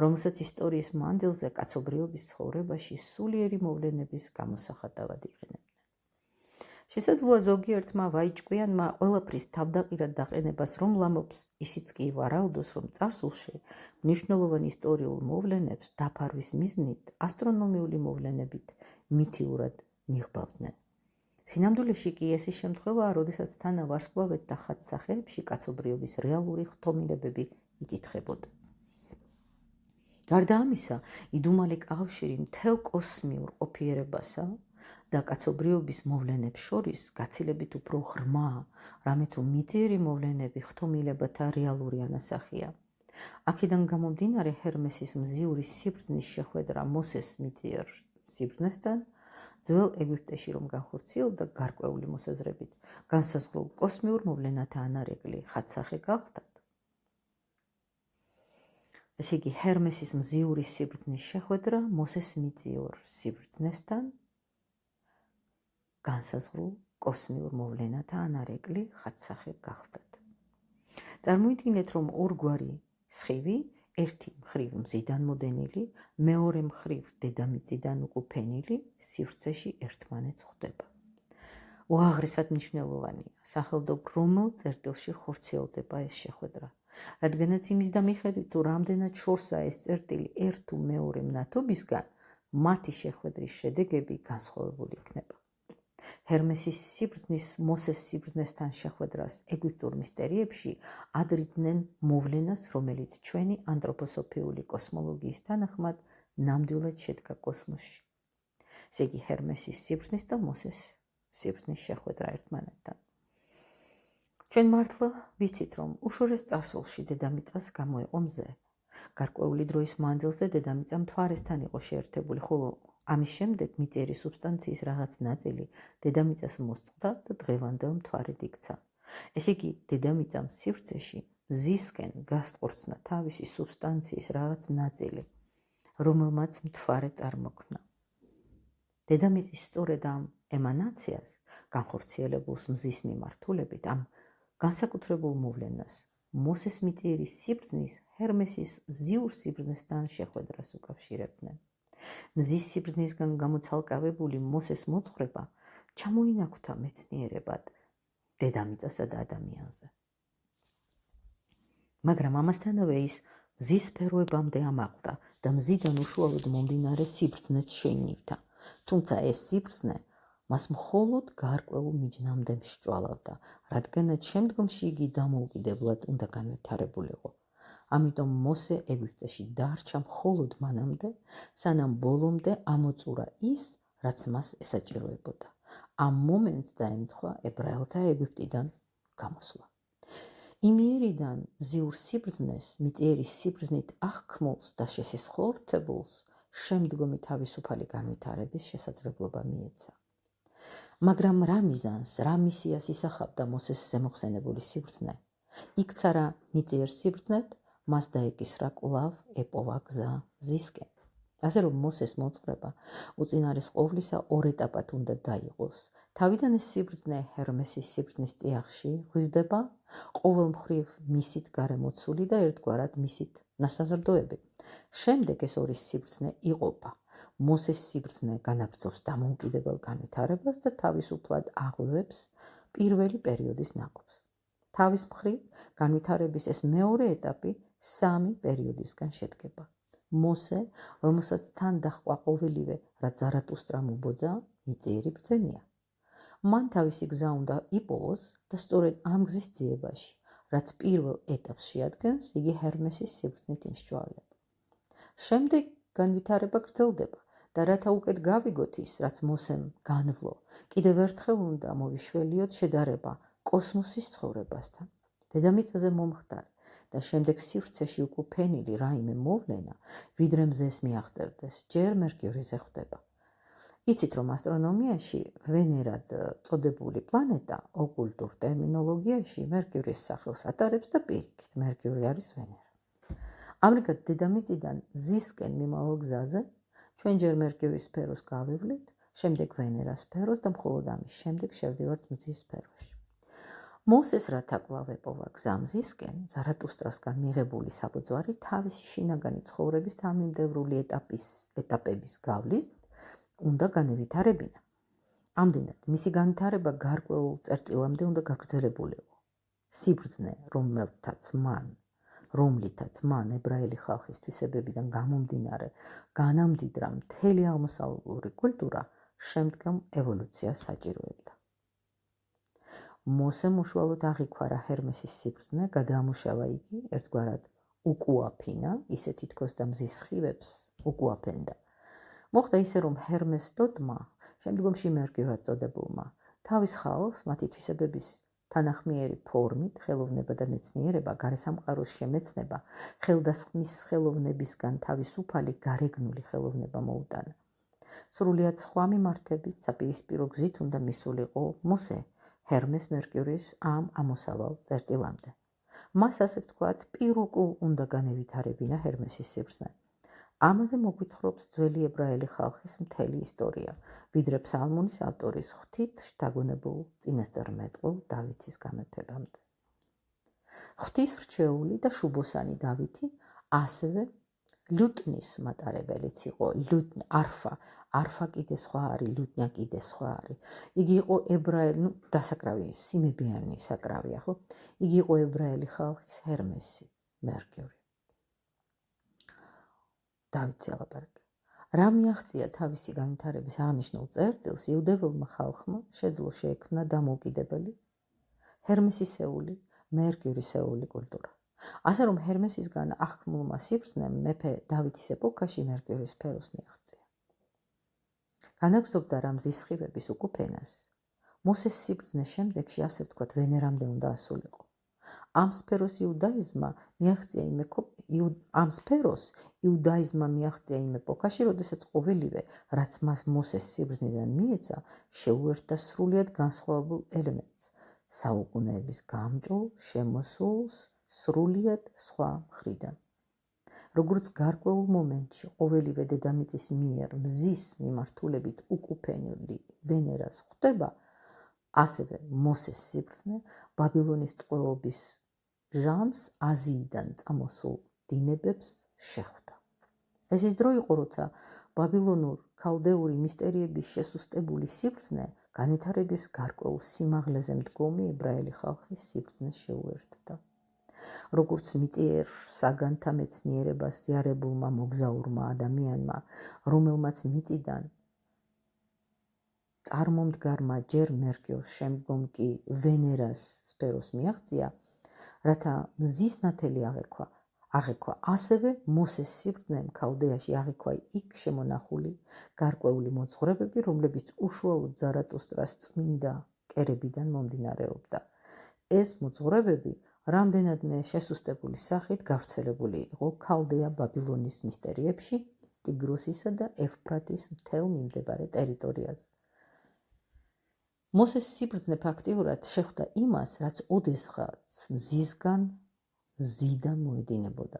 რომელსაც ისტორიის მანძილზე კაცობრიობის ცხოვრებაში სულიერი მოვლენების გამოსახატავად იყენებდნენ. შესაძლოა ზოგიერთმა ვაიჭკვიანმა ყველაფრის თავდაყირად დაყენებას რომ ლამობს, ისიც კი ვარაუდოს, რომ წარსულში მნიშვნელოვან ისტორიულ მოვლენებს დაფარვის მიზნით ასტრონომიული მოვლენებით მითიურად ნიღბავდნენ. სინამდვილეში კი ეს ის შემთხვევაა, როდესაც თანავარსკვლავედთა ხატსახეებში კაცობრიობის რეალური ხთომილებები იკითხებოდა. გარდა ამისა, იდუმალი კავშირი მთელ კოსმიურ ყოფიერებასა და კაცობრიობის მოვლენებს შორის გაცილებით უფრო ღრმაა, რამე თუ მიწიერი მოვლენები ხთომილებათა რეალური ანასახია. აქედან გამომდინარე, ჰერმესის მზიური სიბრძნის შეხვედრა მოსეს მიწიერ სიბრძნესთან, ძველ ეგვიპტეში რომ განხორციელდა გარკვეული მოსაზრებით, განსაზღვრულ კოსმიურ მოვლენათა ანარეკლი ხატსახე გახდათ. ესე იგი, ჰერმესის მზიური სიბრძნის შეხვედრა მოსეს მიწიორ სიბრძნესთან, განსაზღვრულ კოსმიურ მოვლენათა ანარეკლი ხატსახე გახდათ. წარმოიდგინეთ, რომ ორგვარი სხივი, ერთი მხრივ მზიდან მოდენილი, მეორე მხრივ დედამიწიდან უკუპენილი, სივრცეში ერთმანეთს ხვდება. უაღრესად მნიშვნელოვანია, სახელმწიფო რომელ წერტილში ხორციელდება ეს შეხვედრა, რადგანაც იმის და მიხედვით, თუ რამდენად შორსაა ეს წერტილი ერთ თუ მეორე მნათობისგან, მათი შეხვედრის შედეგები განსხვავებული იქნება. ჰერმესის სიბრძნის მოსეს სიბრძნესთან შეხვედრას ეგვიპტურ მისტერიებში ადრიდნენ მოვლენას, რომელიც ჩვენი ანთროპოსოფიული კოსმოლოგიის თანახმად ნამდვილად შედგა კოსმოსში. ესე იგი, ჰერმესის სიბრძნის და მოსეს სიბრძნის შეხვედრა ერთმანეთთან. ჩვენ მართლა ვიცით, რომ უშორეს წარსულში დედამიწას გამოეყო მზე. გარკვეული დროის მანძილზე დედამიწა მთვარესთან იყო შეერთებული, ხოლო ამის შემდეგ მიწიერი სუბსტანციის რაღაც ნაწილი დედამიწას მოსწყდა და დღევანდელ მთვარედ იქცა. ესე იგი, დედამიწამ სივრცეში მზისკენ გასტყორცნა თავისი სუბსტანციის რაღაც ნაწილი, რომელმაც მთვარე წარმოქმნა. დედამიწის სწორედ ამ ემანაციას, განხორციელებულს მზის მიმართულებით, ამ განსაკუთრებულ მოვლენას, მოსეს მიწიერის სიბრძნის ჰერმესის მზიურ სიბრძნესთან შეხვედრას უკავშირებდნენ. მზის სიბრძნისგან გამოცალკავებული მოსეს მოძღვრება ჩამოინაკვთა მეცნიერებად დედამიწასა და ადამიანზე. მაგრამ ამასთანავე ის მზის სფეროებამდე ამაღლდა და მზიდან უშუალოდ მომდინარე სიბრძნეც შეინივთა, თუმცა ეს სიბრძნე მას მხოლოდ გარკვეულ მიჯნამდე მსჭვალავდა, რადგანაც შემდგომში იგი დამოუკიდებლად უნდა განვითარებულიყო. ამიტომ მოსე ეგვიპტეში დარჩა მხოლოდ მანამდე, სანამ ბოლომდე ამოწურა ის, რაც მას ესაჭიროებოდა. ამ მომენტს დაემთხვა ებრაელთა ეგვიპტიდან გამოსვლა. იმიერიდან მზიურ სიბრძნეს, მიწიერის სიბრძნით აღქმულს და შესესხორთებულს შემდგომი თავისუფალი განვითარების შესაძლებლობა მიეცა. მაგრამ რა მიზანს, რა მისიას ისახავდა მოსეს ზემოხსენებული სიბრძნე? იქცა რა მიწიერ სიბრძნედ, მას დაეკისრა კვლავ ეპოვა გზა მზისკენ. ასე რომ მოსეს მოძღვრება უწინარეს ყოვლისა ორ ეტაპად უნდა დაიყოს. თავიდან ეს სიბრძნე ჰერმესის სიბრძნის წიაღში ღვივდება, ყოველ მხრივ მისით გარემოცული და ერთგვარად მისით ნასაზრდოები. შემდეგ ეს ორი სიბრძნე იყოფა. მოსეს სიბრძნე განაგრძობს დამოუკიდებელ განვითარებას და თავისუფლად აღვივებს პირველი პერიოდის ნაკობს. თავის მხრივ განვითარების ეს მეორე ეტაპი 3 პერიოდისგან შედგება. მოსე, რომელსაც თან დაჰყვა ყოველივე, რაც ზარათუსტრამ უბოძა, მიწიერი ბრძენია. მან თავისი გზა უნდა იპოვოს და სწორედ ამ გზის ძიებაში, რაც პირველ ეტაპს შეადგენს, იგი ჰერმესის სიბრძნით იმსჯვალება. შემდეგ განვითარება გრძელდება და რათა უკეთ გავიგოთ ის, რაც მოსემ განვლო, კიდევ ერთხელ უნდა მოვიშველიოთ შედარება კოსმოსის ცხოვრებასთან. დედამიწაზე მომხდარი და შემდეგ სივრცეში უკუპენილი რაიმე მოვლენა, ვიდრე მზეს მიაღწევდეს, ჯერ მერკიორიზე ხვდება. იცით, რომ ასტრონომიაში ვენერად წოდებული პლანეტა ოკულტურ ტერმინოლოგიაში მერკიორის სახელს ატარებს და პირიქით, მერკიორი არის ვენერა. ამრიგად, დედამიწიდან მზისკენ მიმავალ გზაზე ჩვენ ჯერ მერკიორის სფეროს გავივლით, შემდეგ ვენერას სფეროს და მხოლოდ ამის შემდეგ შევდივართ მზის სფეროში. მოსეს რათა კვლავ ეპოვა გზა მზისკენ, ზარათუსტრასგან მიღებული საბუძვარი თავისი შინაგანი ცხოვრების თანმიმდევრული ეტაპების გავლით უნდა განევითარებინა. ამდენად, მისი განვითარება გარკვეულ წერტილამდე უნდა გაგრძელებულიყო. სიბრძნე, რომლითაც მან ებრაელი ხალხის თვისებებიდან გამომდინარე განამდიდრა მთელი აღმოსავლური კულტურა, შემდგომ ევოლუციას საჭიროებდა. მოსემ უშუალოდ აღიქვარა ჰერმესის სიბრძნე, გადაამუშავა იგი, ერთგვარად უკუაფინა, ისე თითქოს და მზის სხივებს უკუაფენდა. მოხდა ისე, რომ ჰერმეს დოდმა, შემდგომში მერკიორად წოდებულმა, თავის ხალხს მათი თვისებების თანახმიერი ფორმით, ხელოვნება და მეცნიერება, გარესამყაროს შემეცნება, ხელდასხმის ხელოვნებისგან თავისუფალი გარეგნული ხელოვნება მოუტანა. სრულიად სხვა მიმართებით საპირისპირო გზით უნდა მისულიყო მოსე ჰერმეს მერკიურის ამ ამოსავალ წერტილამდე. მას ასე ვთქვათ, პირუკულ უნდა განევითარებინა ჰერმესის სიბრძნე. ამაზე მოგვითხრობს ძველი ებრაელი ხალხის მთელი ისტორია, ვიდრე ფსალმუნის ავტორის ღვთით შთაგონებულ წინასწარმეტყველ დავითის გამეფებამდე. ღვთისრჩეული და შუბოსანი დავითი ასევე ლუტნის მატარებელიც იყო. არფა კიდე სხვა არის, ლუტნია კიდე სხვა არის. იგი იყო ებრაელი, დასაკრავი, სიმებიანი საკრავია, ხო? იგი იყო ებრაელი ხალხის ჰერმესი მერკიური. დავითი ალაპარაკე. რა მიაღწია თავისი განვითარების აღნიშნულ წერტილს, იუდეველმა ხალხმა შეძლო შეექმნა დამოუკიდებელი ჰერმესისეული, მერკიურისეული კულტურა. ასე რომ ჰერმესისგან აღქმულმა სიბრძნემ მეფე დავითის ეპოქაში მერკიურის სფეროს მიაღწია. განაგრძობდა რამზის სხივების უკუპენას. მოსეს სიბრძნეს შემდეგში, ასე ვთქვათ, ვენერამდე უნდა ასულიყო. ამ სფეროს იუდაიზმმა მიაღწია იმ ეპოქაში, როდესაც ყოველივე, რაც მას მოსეს სიბრძნიდან მიეცა, შეუერთდა სრულიად განსხვავებულ ელემენტს, საუკუნეების გამჭოლ, შემოსულს სრულიად სხვა მხრიდან. როგორც გარკვეულ მომენტში ყოველივე დედამიწის მიერ მზის მიმართულებით უკუპენელი ვენერას ხვდება, ასევე მოსეს სიბრძნე ბაბილონის ტყვეობის ჟამს აზიიდან წამოსულ დინებებს შეხვდა. ეს ის დრო იყო, როცა ბაბილონურ ქალდეული მისტერიების შესუსტებული სიბრძნე განვითარების გარკვეულ სიმაღლეზე მდგომი ებრაელი ხალხის სიბრძნეს შეუერთდა. როგორც მიწიერ საგანთა მეცნიერებას ზიარებულმა მოგზაურმა ადამიანმა, რომელმაც მიწიდან წარმომდგარმა ჯერ მერკიურს, შემდგომ კი ვენერას სფეროს მიაღწია, რათა მზის ნათელი აღეკვა, ასევე მოსეს სიბრძნემ ქალდეაში აღიქვა იქ შემონახული გარკვეული მოძღვრებები, რომლებიც უშუალოდ ზარათუსტრას წმინდა კერებიდან მომდინარეობდა. ეს მოძღვრებები რამდენადმე შესუსტებული სახით გავრცელებული იყო ქალდეა ბაბილონის მისტერიებში, ტიგროსისა და ევფრატის მთელ მიმდებარე ტერიტორიაზე. მოსეს სიბრძნე ფაქტიურად შეხვდა იმას, რაც ოდესღაც მზისგან ზიდან მოედინებოდა.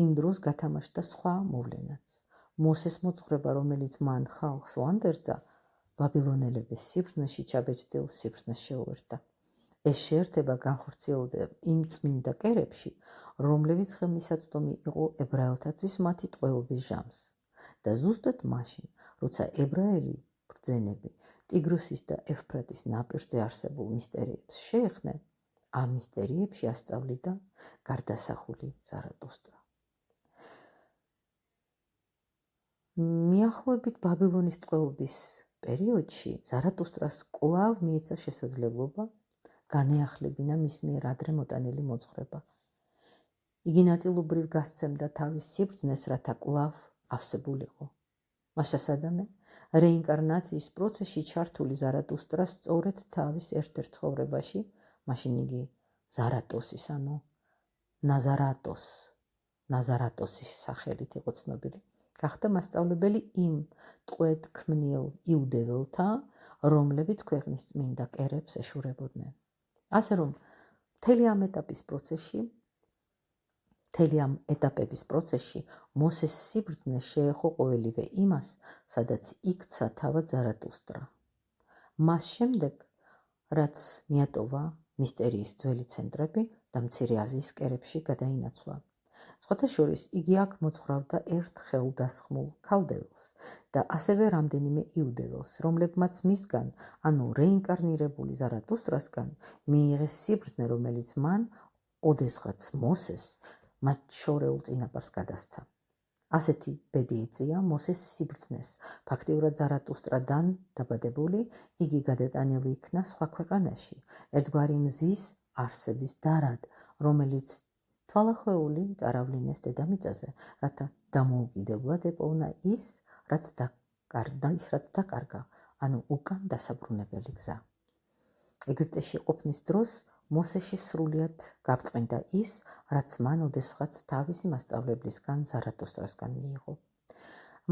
იმ დროს გათამაშდა სხვა მოვლენაც. მოსეს მოძღვრება, რომელიც მან ხალხს ვანდერძა, ბაბილონელების სიბრძნეში ჩაბეჭდილ სიბრძნეს შეუერთდა. ეს შეერთება განხორციელდა იმ წმინდა კერებში, რომლებიც ხელმისაწვდომი იყო ებრაელთათვის მათი ტყვეობის ჟამს. და ზუსტად მაშინ, როცა ებრაელი ბრძენები ტიგროსის და ევფრატის ნაპირზე არსებულ მისტერიებს შეეხნენ, ამ მისტერიებში ასწავლიდა გარდასახული ზარათუსტრა. მიახლოებით ბაბილონის ტყვეობის პერიოდში ზარათუსტრას კვლავ მიეცა შესაძლებლობა განეახლებინა მის მიერ ადრე მოტანილი მოძღვრება. იგი ნაწილობრივ გასცემდა თავის სიბრძნეს, რათა კვლავ ავსებულიყო. მასშტაბადამე რეინკარნაციის პროცესში ჩართული ზარათუსტრა სწორედ თავის ერთ-ერთ ცხოვრებაში, მაშინ იგი ზარატოსის, ანუ ნაზარატოსის სახელით იყო ცნობილი, გახდა მასწავლებელი იმ ტყვედ-ქმნილ იუდეველთა, რომლებიც ქვეყნის წმინდა კერებს ეშურებოდნენ. ასე რომ მთელი ამ ეტაპების პროცესში მოსეს სიბრძნე შეეხო ყოველივე იმას, სადაც იქცა თავად ზარათუსტრა. მას შემდეგ, რაც მიატოვა მისტერიის ძველი ცენტრები და მცირე აზიის კერებში გადაინაცვლა. სხვათა შორის იგი აქ მოძღვრავდა ერთ ხელდასხმულ ქალდეველს და ასევე რამდენიმე იუდეველს, რომლებმაც მისგან, ანუ რეინკარნირებული ზარათუსტრასგან მიიღეს სიბრძნე, რომელიც მან ოდესღაც მოსეს მათ შორეულ წინაპარს გადასცა. ასეთი ბედი იწია მოსეს სიბრძნეს. ფაქტიურად ზარათუსტრადან დაბადებული, იგი გადატანილი იქნა სხვა ქვეყანაში, ერთგვარი მზის არსების დარად, რომელიც თვალახვეული წაავლინეს დედამიწაზე, რათა დამოუკიდებლად ეპოვნა ის, რაც დაკარგა, ანუ უკან დასაბრუნებელი გზა. ეგვიპტეში ყოფნის დროს მოსეში სრულიად გაბრწყინდა ის, რაც მან ოდესღაც თავისი მასწავლებლისგან ზარათუსტრასგან მიიღო.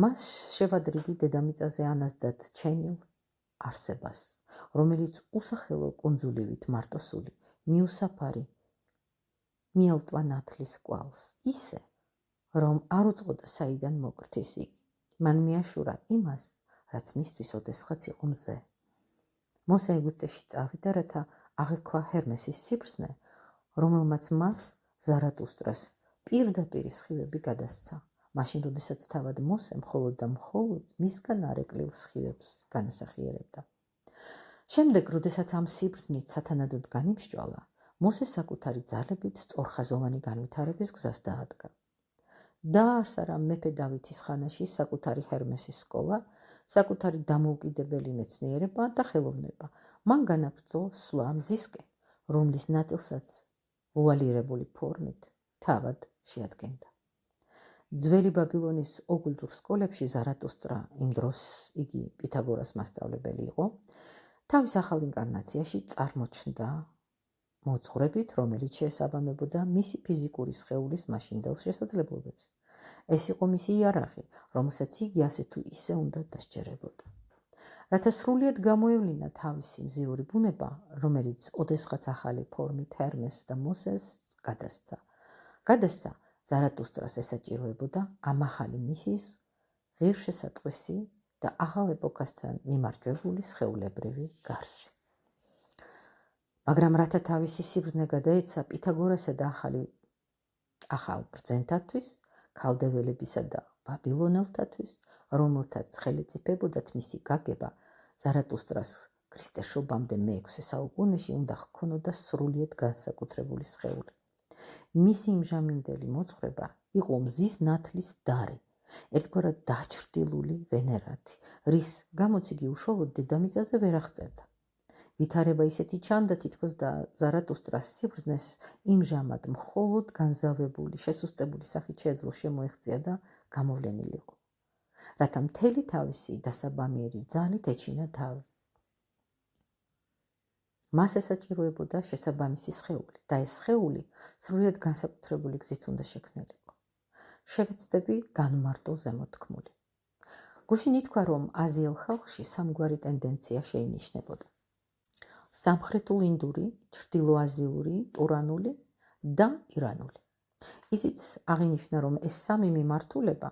მას შევადრიდი დედამიწაზე ანაზდად ჩენილ არსებას, რომელიც უსახელო კუნძულივით მარტოსული, მიუსაფარი, მიელტვა ნათლის კვალს, ისე, რომ არ უწყოდა საიდან მოგრთის იგი. მან მიაშურა იმას, რაც მისთვის ოდესღაც იყო მზე. მოსე ეგვიპტეში წავიდა, რათა აღექვა ჰერმესის სიბრძნე, რომელმაც მას ზარატუსტრას პირდაპირ სხივები გადასცა. მაშინ, როდესაც თავად მოსე მხოლოდ და მხოლოდ მისგანარეკლილ სხივებს განასახიერებდა. შემდეგ, როდესაც ამ სიბრძნით სათანადოდ განიმსჭვალა, მოსე საკუთარი ძალებით სწორხაზოვანი განვითარების გზას დაადგა. დააარსა რა მეფე დავითის ხანაში საკუთარი ჰერმესის სკოლა, საკუთარი დამოუკიდებელი მეცნიერება და ხელოვნება. მან განაგრძო სვლა მზისკენ, რომლის ნაწილსაც უვალიერებული ფორმით თავად შეადგენდა. ძველი ბაბილონის ოგულდურ სკოლებში ზარატუსტრა იმ დროს იგი პითაგორას მასწავლებელი იყო, თავის ახალ ინკარნაციაში წარმოჩნდა მოძღვრებით, რომელიც შეესაბამებოდა მისი ფიზიკური სხეულის მაშინდელ შესაძლებლობებს. ეს იყო მისი იარაღი, რომელსაც იგი ასე თუ ისე უნდა დასჯერებოდა. რათა სრულიად გამოევლინა თავისი მზიური ბუნება, რომელიც ოდესღაც ახალი ფორმით ჰერმესს და მოსეს გადასცა, ზარატუსტრას ესაჭიროებოდა ამ ახალი მისიის ღირსშესატყვისი და ახალ ეპოქასთან მიმარჯვებული სხეულებრივი გარსი. მაგრამ რათა თავისი სიბრძნე გადაეცა პითაგორასა და ახალ ბრძენთათვის, ქალდეველებისა და ბაბილონელთათვის, რომელთაც ხელეწიფებოდათ მისი გაგება, ზარატუსტრას ქრისტეშობამდე მე-6 საუკუნეში უნდა ჰქონოდა სრულიად განსაკუთრებული სხეული. მისი იმჟამინდელი მოძღვრება იყო მზის ნათლის დარი, ერთგვარად დაჩრდილული ვენერათი, რის გამოც იგი უშუალოდ დედამიწაზე ვერ აღწევდა. ვითარება ისეთი ჩანდა, თითქოს და ზარატუსტრას სიბრძნეს იმჟამად მხოლოდ განზავებული, შესუსტებული სახით შეეძლო შემოეღწია და გამოვლენილიყო, რათა მთელი თავისი დასაბამიერი ძალით ეჩინა თავი. მას ესაჭიროებოდა შესაბამისი სხეული და ეს სხეული სრულიად განსაკუთრებული გზით უნდა შექმნილიყო. შევეცდები განმარტო ზემოთქმული. გუშინ ითქვა, რომ აზიელ ხალხში სამგვარი ტენდენცია შეინიშნებოდა. სამხრეთულ ინდური, ჩრდილოაზიური, ტურანული და ირანული. ისიც აღინიშნა, რომ ეს სამი მიმართულება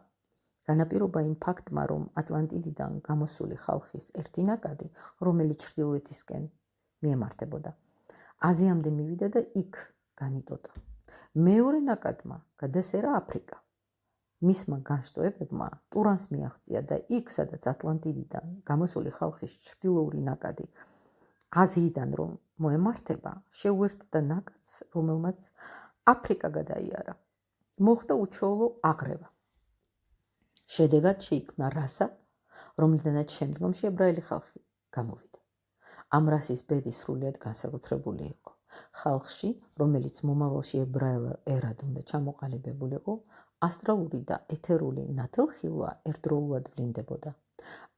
განაპირობა იმ ფაქტმა, რომ ატლანტიდიდან გამოსული ხალხის ერთი ნაკადი, რომელიც ჩრდილოეთისკენ მიემართებოდა, აზიამდე მივიდა და იქ განიტოტა. მეორე ნაკადმა გადასერა აფრიკა. მისმა განშტოებებმა ტურანს მიაღწია და იქ, სადაც ატლანტიდიდან გამოსული ხალხის ჩრდილოური ნაკადი აზიიდან რომ მოემართება, შეუერთდა ნაკადს, რომელმაც აფრიკა გადაიარა. მოხდა უჩვეულო აღრევა. შედეგად შეიქმნა რასა, რომლიდანაც შემდგომში ებრაელი ხალხი გამოვიდა. ამ რასის ბედი სრულიად განსაკუთრებული იყო. ხალხში, რომელიც მომავალში ებრაელ ერად უნდა ჩამოყალიბებულიყო, ასტრალური და ეთერული ნათელხილვა ერთდროულად ვლინდებოდა.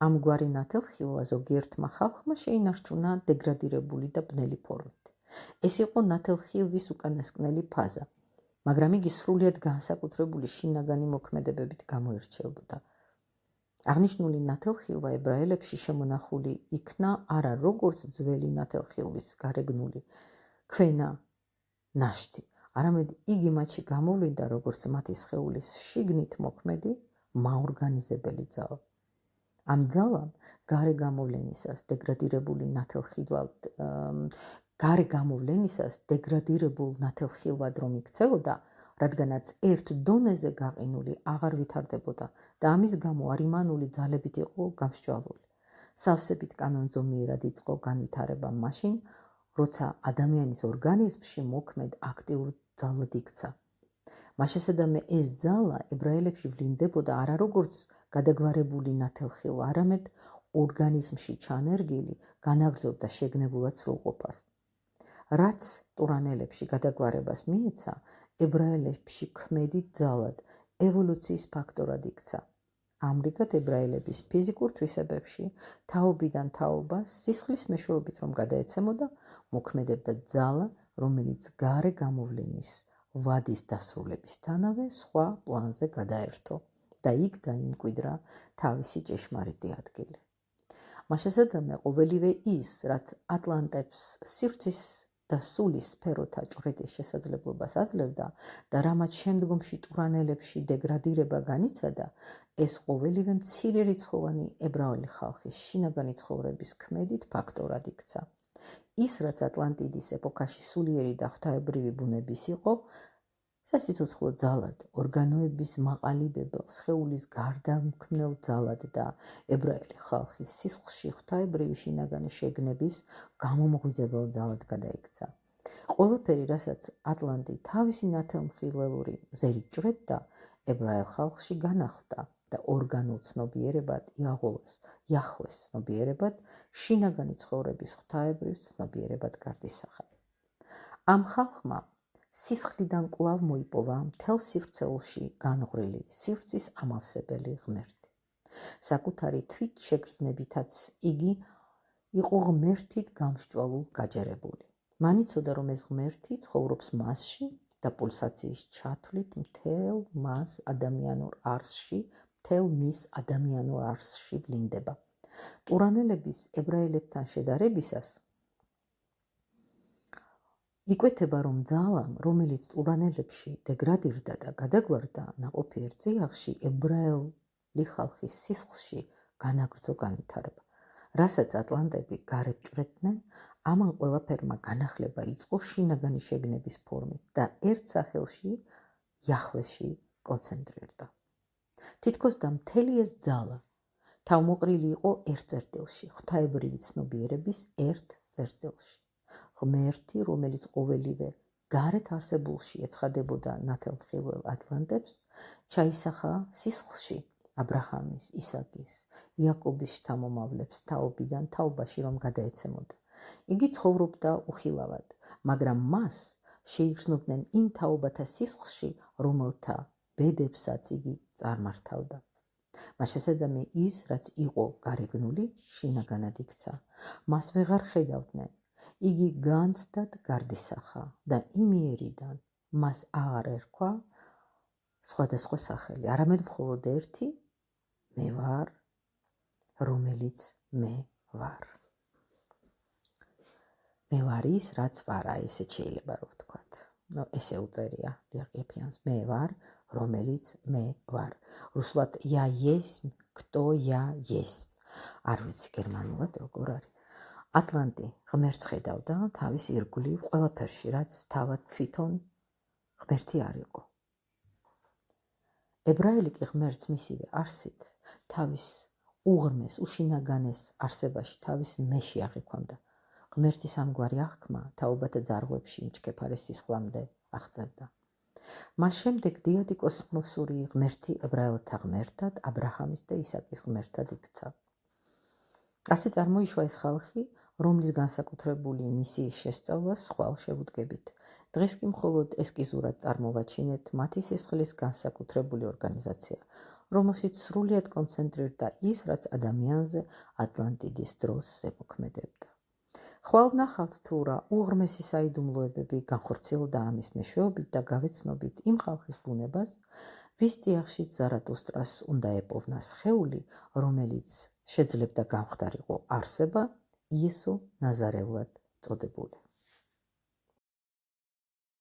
ამგვარი ნათელხილვა ზოგიერთმა ხალხმა შეინარჩუნა დეგრადირებული და ბნელი ფორმით. ეს იყო ნათელხილვის უკანასკნელი ფაზა, მაგრამ იგი სრულიად განსაკუთრებული შინაგანი მოქმედებებით გამოირჩეოდა. აღნიშნული ნათელხილვა ებრაელებში შემონახული იქნა არა როგორც ძველი ნათელხილვის გარეგნული ქვენა ნაშთი, არამედ იგი მათში გამოვლინდა როგორც მათი სხეულის შიგნით მოქმედი მაორგანიზებელი ძალა. ამ ძალამ გარე გამოვლენისას დეგრადირებულ ნათელხილვად რომ იქცეოდა, რადგანაც ერთ დონეზე გაყინული აღარ ვითარდებოდა და ამის გამო არიმანული ძალებით იყო გამსჭვალული. სავსებით კანონზომიერად იწყო განვითარება მაშინ, როცა ადამიანის ორგანიზმში მოქმედ აქტიურ ძალად იქცა. მაშასადამე ეს ძალა ებრაელებში ვლინდებოდა არა როგორც გადაგვარებული ნათელხილვა, არამედ ორგანიზმში ჩანერგილი, განაგრძობდა და შეგნებულად სრულყოფას. რაც ტურანელებში გადაგვარებას მიეცა, ებრაელებში ქმედი ძალად, ევოლუციის ფაქტორად იქცა. ამრიგად ებრაელების ფიზიკურ თვისებებში თაობიდან თაობას სისხლის მეშვეობით რომ გადაეცემოდა, მოქმედებდა ძალა, რომელიც გარე გამოვლენის ვადის დასრულებისთანავე სხვა პლანზე გადაერთო და იქ დაიმკვიდრა თავისი ჭეშმარიტი ადგილი. მაშასადამე ყოველივე ის, რაც ატლანტებს სივრცის და სულის სფეროთა ჭვრეტის შესაძლებლობას აძლევდა და რამაც შემდგომში ტურანელებში დეგრადირება განიცადა, ეს ყოველივე მცირე რიცხოვანი ებრაელი ხალხის შინაგანი ცხოვრების ქმედით ფაქტორად იქცა. ის, რაც ატლანტიდის ეპოქაში სულიერი და ღვთაებრივი ბუნების იყო, სასიცოცხლო ძალად, ორგანოების მაყალიბებელ, სხეულის გარდამქმნელ ძალად და ებრაელი ხალხის სისხლში ღვთაებრივი შინაგანი შეგნების გამომღვიძებელ ძალად გადაიქცა. ყველაფერი, რასაც ატლანტი თავისი ნათელმხილველური მზერით ჭრეთდა, ებრაელ ხალხში განახლდა და ორგანულ ცნობიერებად იაჰვეს ცნობიერებად, შინაგანი ცხოვრების ღვთაებრივ ცნობიერებად გარდისახა. ამ ხალხმა სისხლიდან კვლავ მოიპოვა მთელ სივრცეულში განღვრილი სივრცის ამავსებელი ღმერთი. საკუთარი თვით შეგრძნებითაც იგი იყო ღმერთით გამსჭვალულ გაჯერებული. მან იცოდა, რომ ეს ღმერთი ცხოვრობს მასში და პულსაციის ჩათვლით მთელ მის ადამიანურ არსში ვლინდება. ტურანელების ებრაელებთან შედარებისას იკვეთება, რომ ძალამ, რომელიც ტურანელებში დეგრადირდა და გადაგვარდა, ნაყოფიერ წიაღში ებრაელი ხალხის სისხლში განაგრძო განვითარება. რასაც ატლანტები გარეთ ჭრეთდნენ, ამან ყველაფერმა განახლება იწყო შინაგანი შეგნების ფორმით და ერთ სახელში იაჰვეში კონცენტრირდა. თითქოს და მთელი ეს ძალა თავმოყრილი იყო ერთ წერტილში, ღვთაებრივი ცნობიერების ერთ წერტილში. ღმერთი, რომელიც ყოველივე გარეთ არსებულში ეცხადებოდა ნათელმხილველ ატლანტებს, ჩაისახა სისხლში აბრაჰამის, ისაკის, იაკობის შთამომავლებს თაობიდან თაობაში რომ გადაეცემოდა. იგი ცხოვრობდა უხილავად, მაგრამ მას შეიგრძნობდნენ იმ თაობათა სისხლში, რომელთა ბედებსაც იგი წარმართავდა. მაშასადამე ის, რაც იყო გარეგნული, შინაგანად იქცა. მას ვეღარ ხედავდნენ. იგი განცდად გარდისახა და იმიერიდან მას აღარ ერქვა სხვადასხვა სახელი, არამედ მხოლოდ ერთი, მე ვარ, რომელიც მე ვარ. მე ვარ ის, რაც ვარა, ესეც შეიძლება რომ ვთქვათ. ესე უწერია ლიაყიაფიანს, მე ვარ, რომელიც მე ვარ. რუსულად я есть, кто я есть. არ ვიცი გერმანულად როგორ არის. ატლანტი ღმერთს ხედავდა თავის ირგვლივ ყველაფერში, რაც თავად თვითონ ღმერთი არ იყო. ებრაელი კი ღმერთს მისივე არსით, თავის უღრმეს, უშინაგანეს არსებაში, თავის მეში აღიქვამდა. ღმერთის ამგვარი აღქმა თაობათა ძარღვებში მჩქეფარეს სისხლამდე აღწევდა. მას შემდეგ დიადი კოსმოსური ღმერთი ებრაელთა ღმერთად, აბრაჰამის და ისაკის ღმერთად იქცა. ასე წარმოიშვა ეს ხალხი, რომლის განსაკუთრებული მისიის შესწავლას ხვალ შევუდგებით. დღეს კი მხოლოდ ესკიზურად წარმოვაჩინეთ მათი სისხლის განსაკუთრებული ორგანიზაცია, რომელშიც სრულიად კონცენტრირდა ის, რაც ადამიანზე ატლანტიდის დროს ზემოქმედებდა. ხვალ ვნახავთ თუ რა უღრმესი საიდუმლოებები განხორციელდა ამის მეშვეობით და გავეცნობით იმ ხალხის ბუნებას, ვის წიაღშიც ზარათუსტრას უნდა ეპოვნა სხეული, რომელიც შეძლებდა გამხდარიყო არსება იესო ნაზარევლად წოდებული.